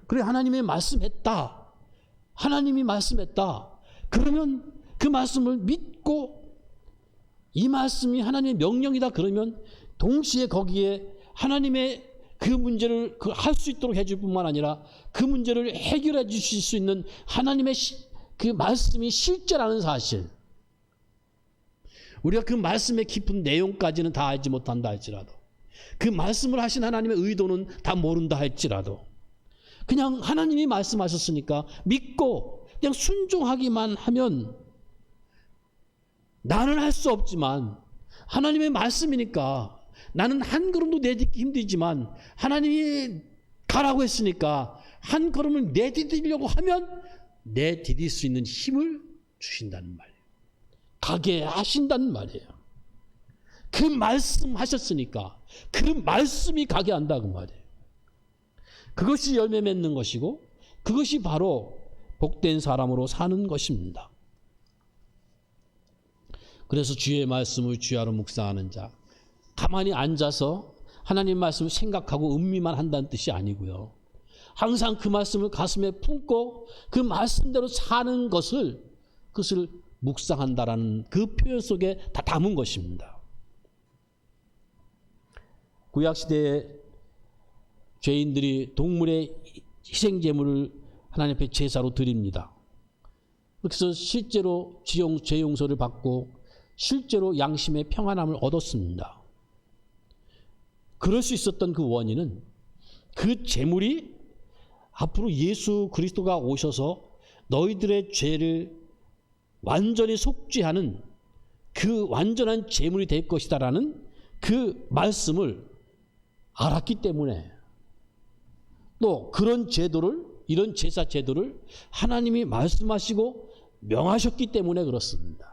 그래, 하나님이 말씀했다, 하나님이 말씀했다, 그러면 그 말씀을 믿고 이 말씀이 하나님의 명령이다 그러면 동시에 거기에 하나님의 그 문제를 할 수 있도록 해줄 뿐만 아니라 그 문제를 해결해 주실 수 있는 하나님의 그 말씀이 실제라는 사실, 우리가 그 말씀의 깊은 내용까지는 다 알지 못한다 할지라도, 그 말씀을 하신 하나님의 의도는 다 모른다 할지라도, 그냥 하나님이 말씀하셨으니까 믿고 그냥 순종하기만 하면, 나는 할 수 없지만 하나님의 말씀이니까 나는 한 걸음도 내딛기 힘들지만 하나님이 가라고 했으니까 한 걸음을 내디디려고 하면 내디딜 수 있는 힘을 주신다는 말이에요. 가게 하신다는 말이에요. 그 말씀 하셨으니까 그 말씀이 가게 한다 그 말이에요. 그것이 열매 맺는 것이고 그것이 바로 복된 사람으로 사는 것입니다. 그래서 주의 말씀을 주야로 묵상하는 자, 가만히 앉아서 하나님 말씀을 생각하고 음미만 한다는 뜻이 아니고요. 항상 그 말씀을 가슴에 품고 그 말씀대로 사는 것을, 그것을 묵상한다라는 그 표현 속에 다 담은 것입니다. 구약시대에 죄인들이 동물의 희생제물을 하나님 앞에 제사로 드립니다. 그래서 실제로 죄 용서를 받고 실제로 양심의 평안함을 얻었습니다. 그럴 수 있었던 그 원인은 그 제물이 앞으로 예수 그리스도가 오셔서 너희들의 죄를 완전히 속죄하는 그 완전한 제물이 될 것이다라는 그 말씀을 알았기 때문에, 또 그런 제도를, 이런 제사 제도를 하나님이 말씀하시고 명하셨기 때문에 그렇습니다.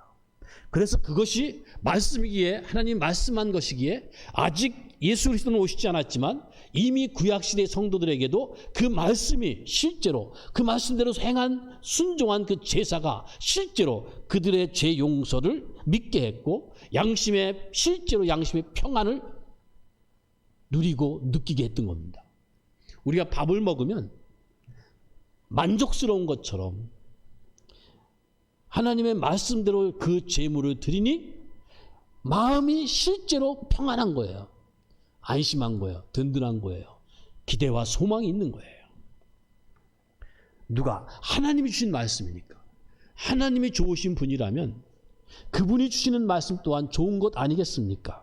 그래서 그것이 말씀이기에, 하나님 말씀한 것이기에, 아직 예수 그리스도는 오시지 않았지만 이미 구약시대 성도들에게도 그 말씀이 실제로 그 말씀대로 행한 순종한 그 제사가 실제로 그들의 죄 용서를 믿게 했고 실제로 양심의 평안을 누리고 느끼게 했던 겁니다. 우리가 밥을 먹으면 만족스러운 것처럼 하나님의 말씀대로 그 제물을 드리니 마음이 실제로 평안한 거예요. 안심한 거예요. 든든한 거예요. 기대와 소망이 있는 거예요. 누가? 하나님이 주신 말씀이니까. 하나님이 좋으신 분이라면 그분이 주시는 말씀 또한 좋은 것 아니겠습니까?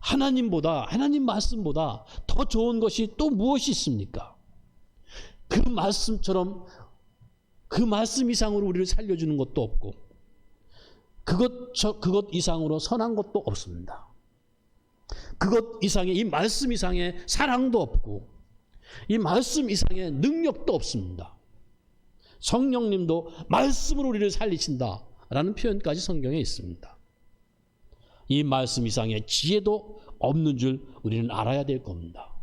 하나님 말씀보다 더 좋은 것이 또 무엇이 있습니까? 그 말씀처럼, 그 말씀 이상으로 우리를 살려주는 것도 없고 그것 이상으로 선한 것도 없습니다. 그것 이상의, 이 말씀 이상의 사랑도 없고 이 말씀 이상의 능력도 없습니다. 성령님도 말씀으로 우리를 살리신다라는 표현까지 성경에 있습니다. 이 말씀 이상의 지혜도 없는 줄 우리는 알아야 될 겁니다.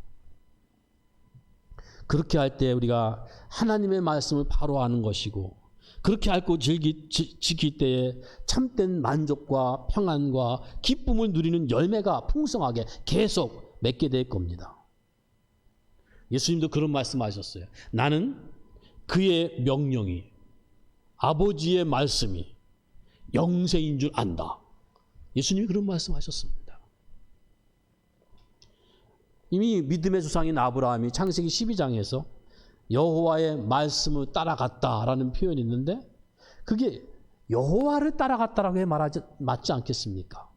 그렇게 할 때 우리가 하나님의 말씀을 바로 아는 것이고, 그렇게 알고 지킬 때에 참된 만족과 평안과 기쁨을 누리는 열매가 풍성하게 계속 맺게 될 겁니다. 예수님도 그런 말씀하셨어요. 나는 그의 명령이, 아버지의 말씀이 영생인 줄 안다. 예수님이 그런 말씀하셨습니다. 이미 믿음의 조상인 아브라함이 창세기 12장에서 여호와의 말씀을 따라갔다라는 표현이 있는데, 그게 여호와를 따라갔다라고 해 말하지 맞지 않겠습니까?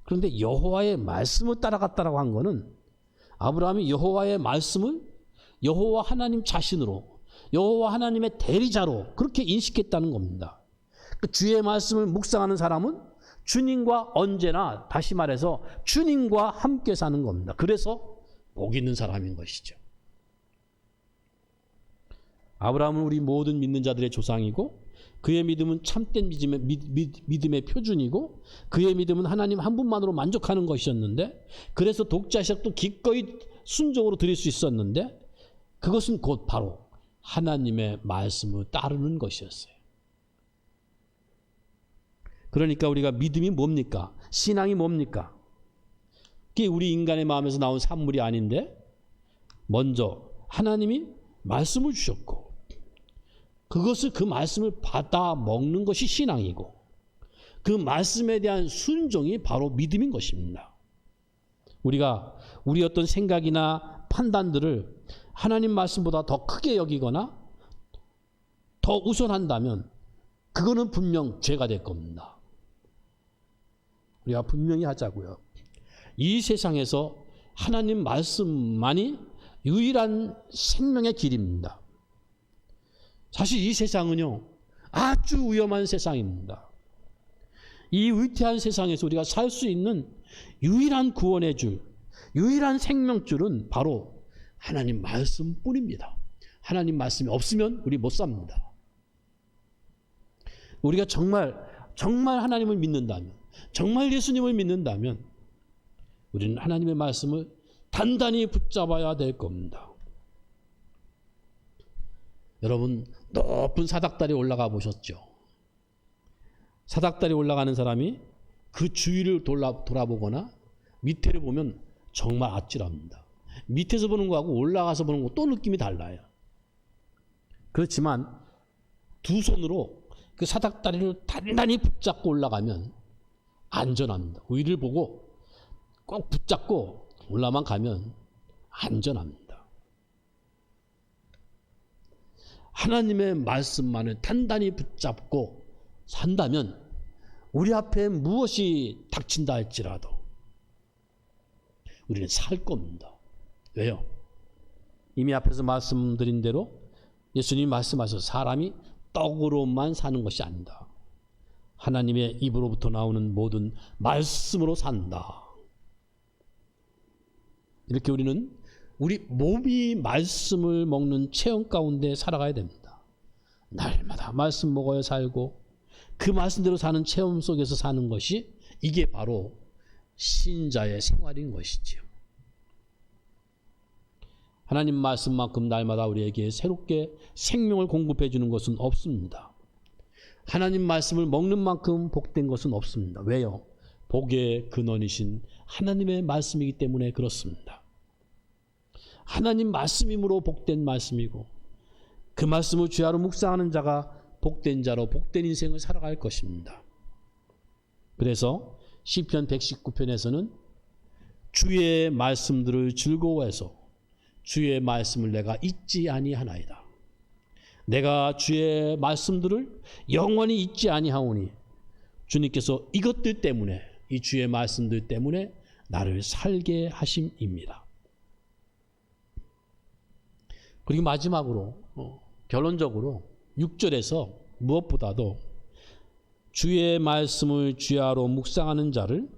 그런데 여호와의 말씀을 따라갔다라고 한 거는 아브라함이 여호와의 말씀을 여호와 하나님 자신으로, 여호와 하나님의 대리자로 그렇게 인식했다는 겁니다. 그 주의 말씀을 묵상하는 사람은 주님과 언제나, 다시 말해서 주님과 함께 사는 겁니다. 그래서 복 있는 사람인 것이죠. 아브라함은 우리 모든 믿는 자들의 조상이고, 그의 믿음은 참된 믿음의 표준이고, 그의 믿음은 하나님 한 분만으로 만족하는 것이었는데, 그래서 독자식도 기꺼이 순종으로 드릴 수 있었는데, 그것은 곧 바로 하나님의 말씀을 따르는 것이었어요. 그러니까 우리가 믿음이 뭡니까? 신앙이 뭡니까? 그게 우리 인간의 마음에서 나온 산물이 아닌데, 먼저 하나님이 말씀을 주셨고, 그 말씀을 받아 먹는 것이 신앙이고, 그 말씀에 대한 순종이 바로 믿음인 것입니다. 우리가 우리 어떤 생각이나 판단들을 하나님 말씀보다 더 크게 여기거나 더 우선한다면 그거는 분명 죄가 될 겁니다. 우리가 분명히 하자고요. 이 세상에서 하나님 말씀만이 유일한 생명의 길입니다. 사실 이 세상은요, 아주 위험한 세상입니다. 이 위태한 세상에서 우리가 살 수 있는 유일한 구원의 줄, 유일한 생명줄은 바로 하나님 말씀뿐입니다. 하나님 말씀이 없으면 우리 못 삽니다. 우리가 정말 하나님을 믿는다면, 정말 예수님을 믿는다면 우리는 하나님의 말씀을 단단히 붙잡아야 될 겁니다. 여러분, 높은 사닥다리 올라가 보셨죠? 사닥다리 올라가는 사람이 그 주위를 돌아보거나 밑에를 보면 정말 아찔합니다. 밑에서 보는 거하고 올라가서 보는 거 또 느낌이 달라요. 그렇지만 두 손으로 그 사닥다리를 단단히 붙잡고 올라가면 안전합니다. 위를 보고 꼭 붙잡고 올라만 가면 안전합니다. 하나님의 말씀만을 단단히 붙잡고 산다면 우리 앞에 무엇이 닥친다 할지라도 우리는 살 겁니다. 왜요? 이미 앞에서 말씀드린 대로 예수님이 말씀하셔서 사람이 떡으로만 사는 것이 아니다. 하나님의 입으로부터 나오는 모든 말씀으로 산다. 이렇게 우리는 우리 몸이 말씀을 먹는 체험 가운데 살아가야 됩니다. 날마다 말씀 먹어야 살고 그 말씀대로 사는 체험 속에서 사는 것이, 이게 바로 신자의 생활인 것이지요. 하나님 말씀만큼 날마다 우리에게 새롭게 생명을 공급해 주는 것은 없습니다. 하나님 말씀을 먹는 만큼 복된 것은 없습니다. 왜요? 복의 근원이신 하나님의 말씀이기 때문에 그렇습니다. 하나님 말씀이므로 복된 말씀이고, 그 말씀을 주야로 묵상하는 자가 복된 자로 복된 인생을 살아갈 것입니다. 그래서 시편 119편에서는 주의 말씀들을 즐거워해서 주의 말씀을 내가 잊지 아니하나이다. 내가 주의 말씀들을 영원히 잊지 아니하오니 주님께서 이것들 때문에, 이 주의 말씀들 때문에 나를 살게 하심입니다. 그리고 마지막으로 결론적으로 6절에서 무엇보다도 주의 말씀을 주야로 묵상하는 자를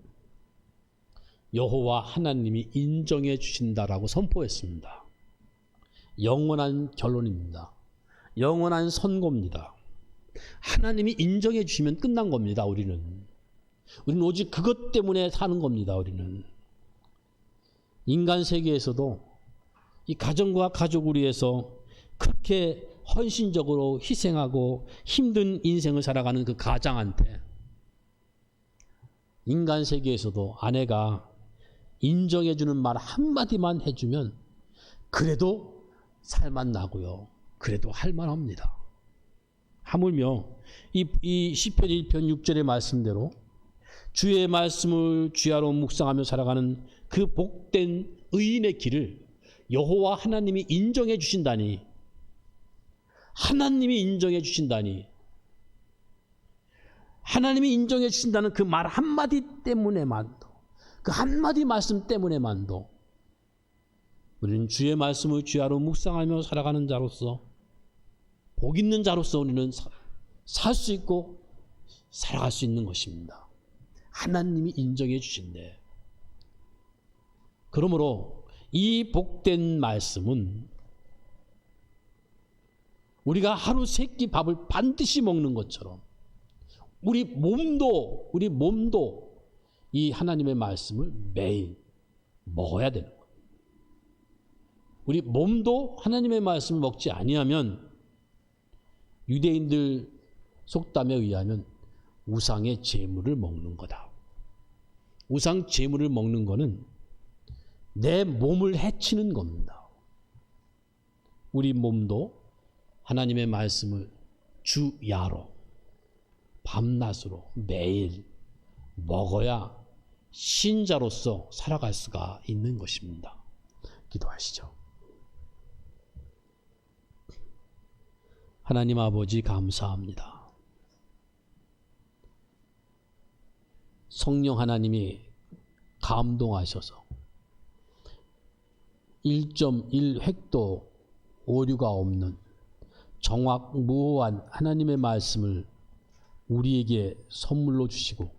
여호와 하나님이 인정해 주신다라고 선포했습니다. 영원한 결론입니다. 영원한 선고입니다. 하나님이 인정해 주시면 끝난 겁니다. 우리는 오직 그것 때문에 사는 겁니다. 우리는 인간 세계에서도 이 가정과 가족을 위해서 그렇게 헌신적으로 희생하고 힘든 인생을 살아가는 그 가장한테 인간 세계에서도 아내가 인정해주는 말 한마디만 해주면 그래도 살만 나고요. 그래도 할만합니다. 하물며 이 시편 1편 6절의 말씀대로 주의 말씀을 주야로 묵상하며 살아가는 그 복된 의인의 길을 여호와 하나님이 인정해 주신다니, 하나님이 인정해 주신다니, 하나님이 인정해 주신다는 그 말 한마디 때문에만도, 그 한마디 말씀 때문에만도 우리는 주의 말씀을 주야로 묵상하며 살아가는 자로서, 복 있는 자로서 우리는 살 수 있고 살아갈 수 있는 것입니다. 하나님이 인정해 주신대. 그러므로 이 복된 말씀은 우리가 하루 세 끼 밥을 반드시 먹는 것처럼 우리 몸도 이 하나님의 말씀을 매일 먹어야 되는 거예요. 우리 몸도 하나님의 말씀을 먹지 아니하면 유대인들 속담에 의하면 우상의 제물을 먹는 거다. 우상 제물을 먹는 거는 내 몸을 해치는 겁니다. 우리 몸도 하나님의 말씀을 주야로 밤낮으로 매일 먹어야 신자로서 살아갈 수가 있는 것입니다. 기도하시죠. 하나님 아버지 감사합니다. 성령 하나님이 감동하셔서 1.1획도 오류가 없는 정확무오한 하나님의 말씀을 우리에게 선물로 주시고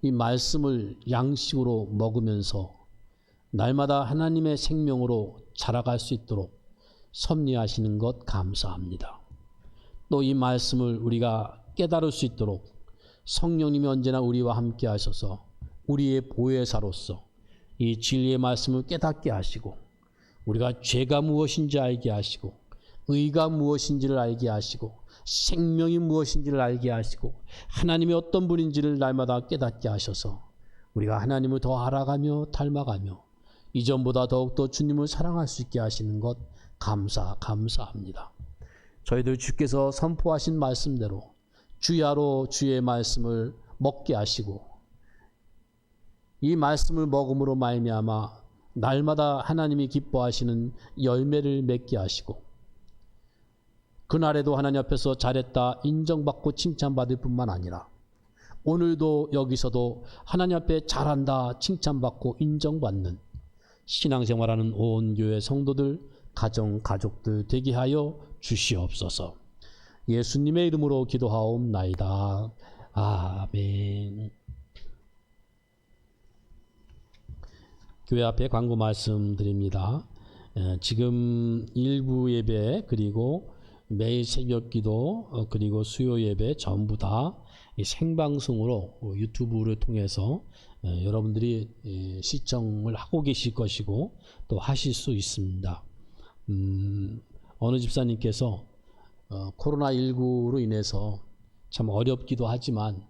이 말씀을 양식으로 먹으면서 날마다 하나님의 생명으로 자라갈 수 있도록 섭리하시는 것 감사합니다. 또 이 말씀을 우리가 깨달을 수 있도록 성령님이 언제나 우리와 함께 하셔서 우리의 보혜사로서 이 진리의 말씀을 깨닫게 하시고 우리가 죄가 무엇인지 알게 하시고 의가 무엇인지를 알게 하시고 생명이 무엇인지를 알게 하시고 하나님이 어떤 분인지를 날마다 깨닫게 하셔서 우리가 하나님을 더 알아가며 닮아가며 이전보다 더욱더 주님을 사랑할 수 있게 하시는 것 감사합니다. 저희들 주께서 선포하신 말씀대로 주야로 주의 말씀을 먹게 하시고 이 말씀을 먹음으로 말미암아 날마다 하나님이 기뻐하시는 열매를 맺게 하시고 그날에도 하나님 앞에서 잘했다 인정받고 칭찬받을 뿐만 아니라 오늘도 여기서도 하나님 앞에 잘한다 칭찬받고 인정받는 신앙생활하는 온 교회 성도들 가족들 되게 하여 주시옵소서. 예수님의 이름으로 기도하옵나이다. 아멘. 교회 앞에 광고 말씀드립니다. 지금 일부 예배 그리고 매일 새벽 기도 그리고 수요 예배 전부 다 생방송으로 유튜브를 통해서 여러분들이 시청을 하고 계실 것이고 또 하실 수 있습니다. 어느 집사님께서 코로나19로 인해서 참 어렵기도 하지만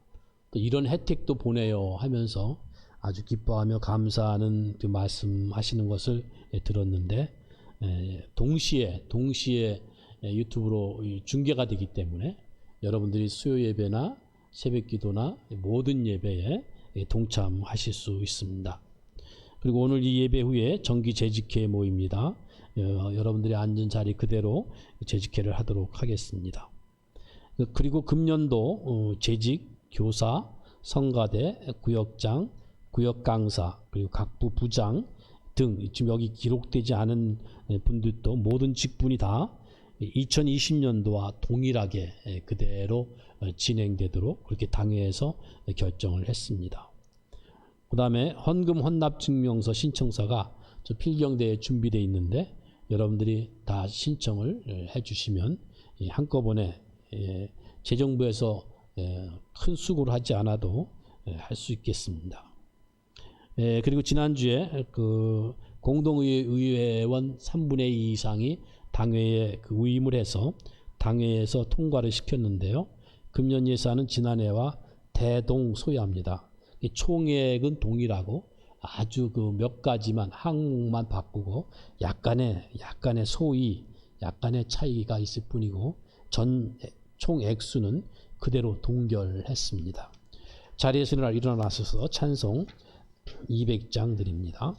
또 이런 혜택도 보내요 하면서 아주 기뻐하며 감사하는 그 말씀하시는 것을 들었는데 동시에 유튜브로 중계가 되기 때문에 여러분들이 수요 예배나 새벽 기도나 모든 예배에 동참하실 수 있습니다. 그리고 오늘 이 예배 후에 정기 재직회 모입니다. 여러분들이 앉은 자리 그대로 재직회를 하도록 하겠습니다. 그리고 금년도 재직, 교사, 성가대, 구역장, 구역강사, 그리고 각부 부장 등 지금 여기 기록되지 않은 분들도 모든 직분이 다 2020년도와 동일하게 그대로 진행되도록 그렇게 당회에서 결정을 했습니다. 그 다음에 헌금 헌납증명서 신청서가 저 필경대에 준비되어 있는데 여러분들이 다 신청을 해주시면 한꺼번에 재정부에서 큰 수고를 하지 않아도 할 수 있겠습니다. 그리고 지난주에 그 공동의회원 3분의 2 이상이 당회에 그 위임을 해서 당회에서 통과를 시켰는데요. 금년 예산은 지난해와 대동소이합니다. 총액은 동일하고 아주 그 몇 가지만 항목만 바꾸고 약간의 소위 약간의 차이가 있을 뿐이고 총 액수는 그대로 동결했습니다. 자리에서 일어나셔서 찬송 200장 드립니다.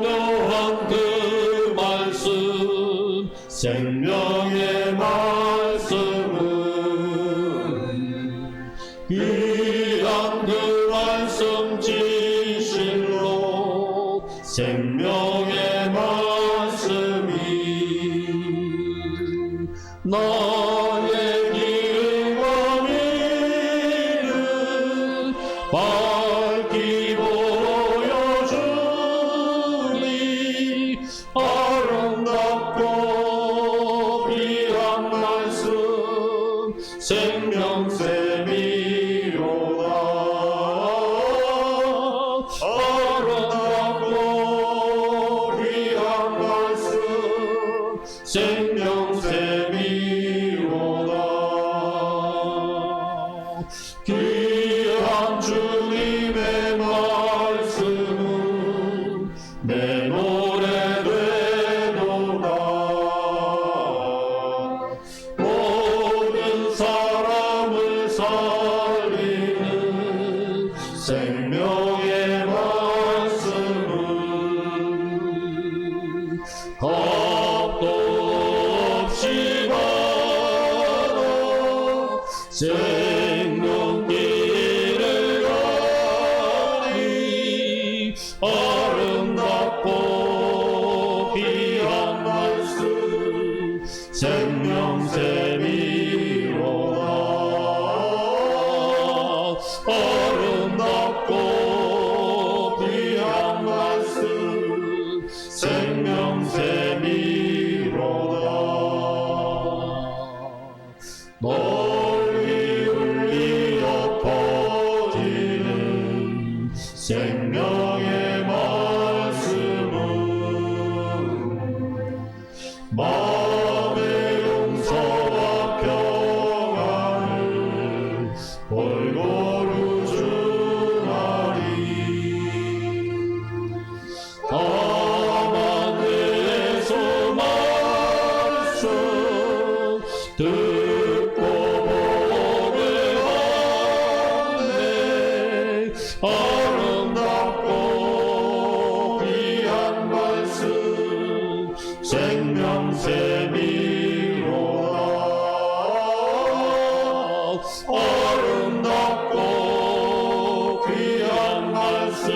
묘한 그 말씀 생명의 말씀은 귀한 그 말씀 진실로 생명의 말씀이 나의 길과 미를 밝히 보여주니 아름답고 귀한 말씀 생명샘이로다. 아름답고 귀한 말씀 생명샘이로다. 귀한 주님의 말씀은 내 노래 되도다. 모든 사람을 살리는 생명의 말씀은 겁도 없이 바라 생명길을 가니 아름답고 귀한 말씀 생명샘이로다. 아름답고 귀한 말씀 생명샘이로다. 널리 울리어 퍼지는 생명의 말씀은 마음의 용서와 평안을 골고루 주나니 다만 내 소말씀 듣고 보게 하네. 아름답고 귀한 말씀 생명샘이로다. 아름답고 귀한 말씀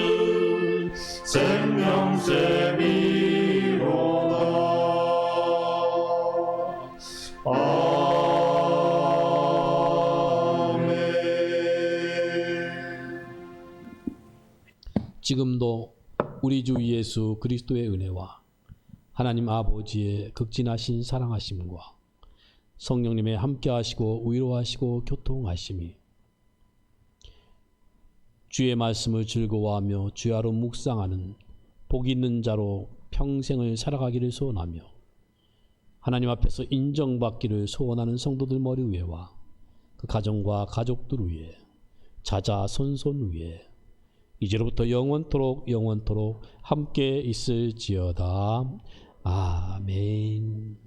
생명샘이로다. 아멘. 지금도 우리 주 예수 그리스도의 은혜와 하나님 아버지의 극진하신 사랑하심과 성령님의 함께하시고 위로하시고 교통하심이 주의 말씀을 즐거워하며 주야로 묵상하는 복 있는 자로 평생을 살아가기를 소원하며 하나님 앞에서 인정받기를 소원하는 성도들 머리 위에와 그 가정과 가족들 위에 자자손손 위에 이제로부터 영원토록 함께 있을지어다. 아멘.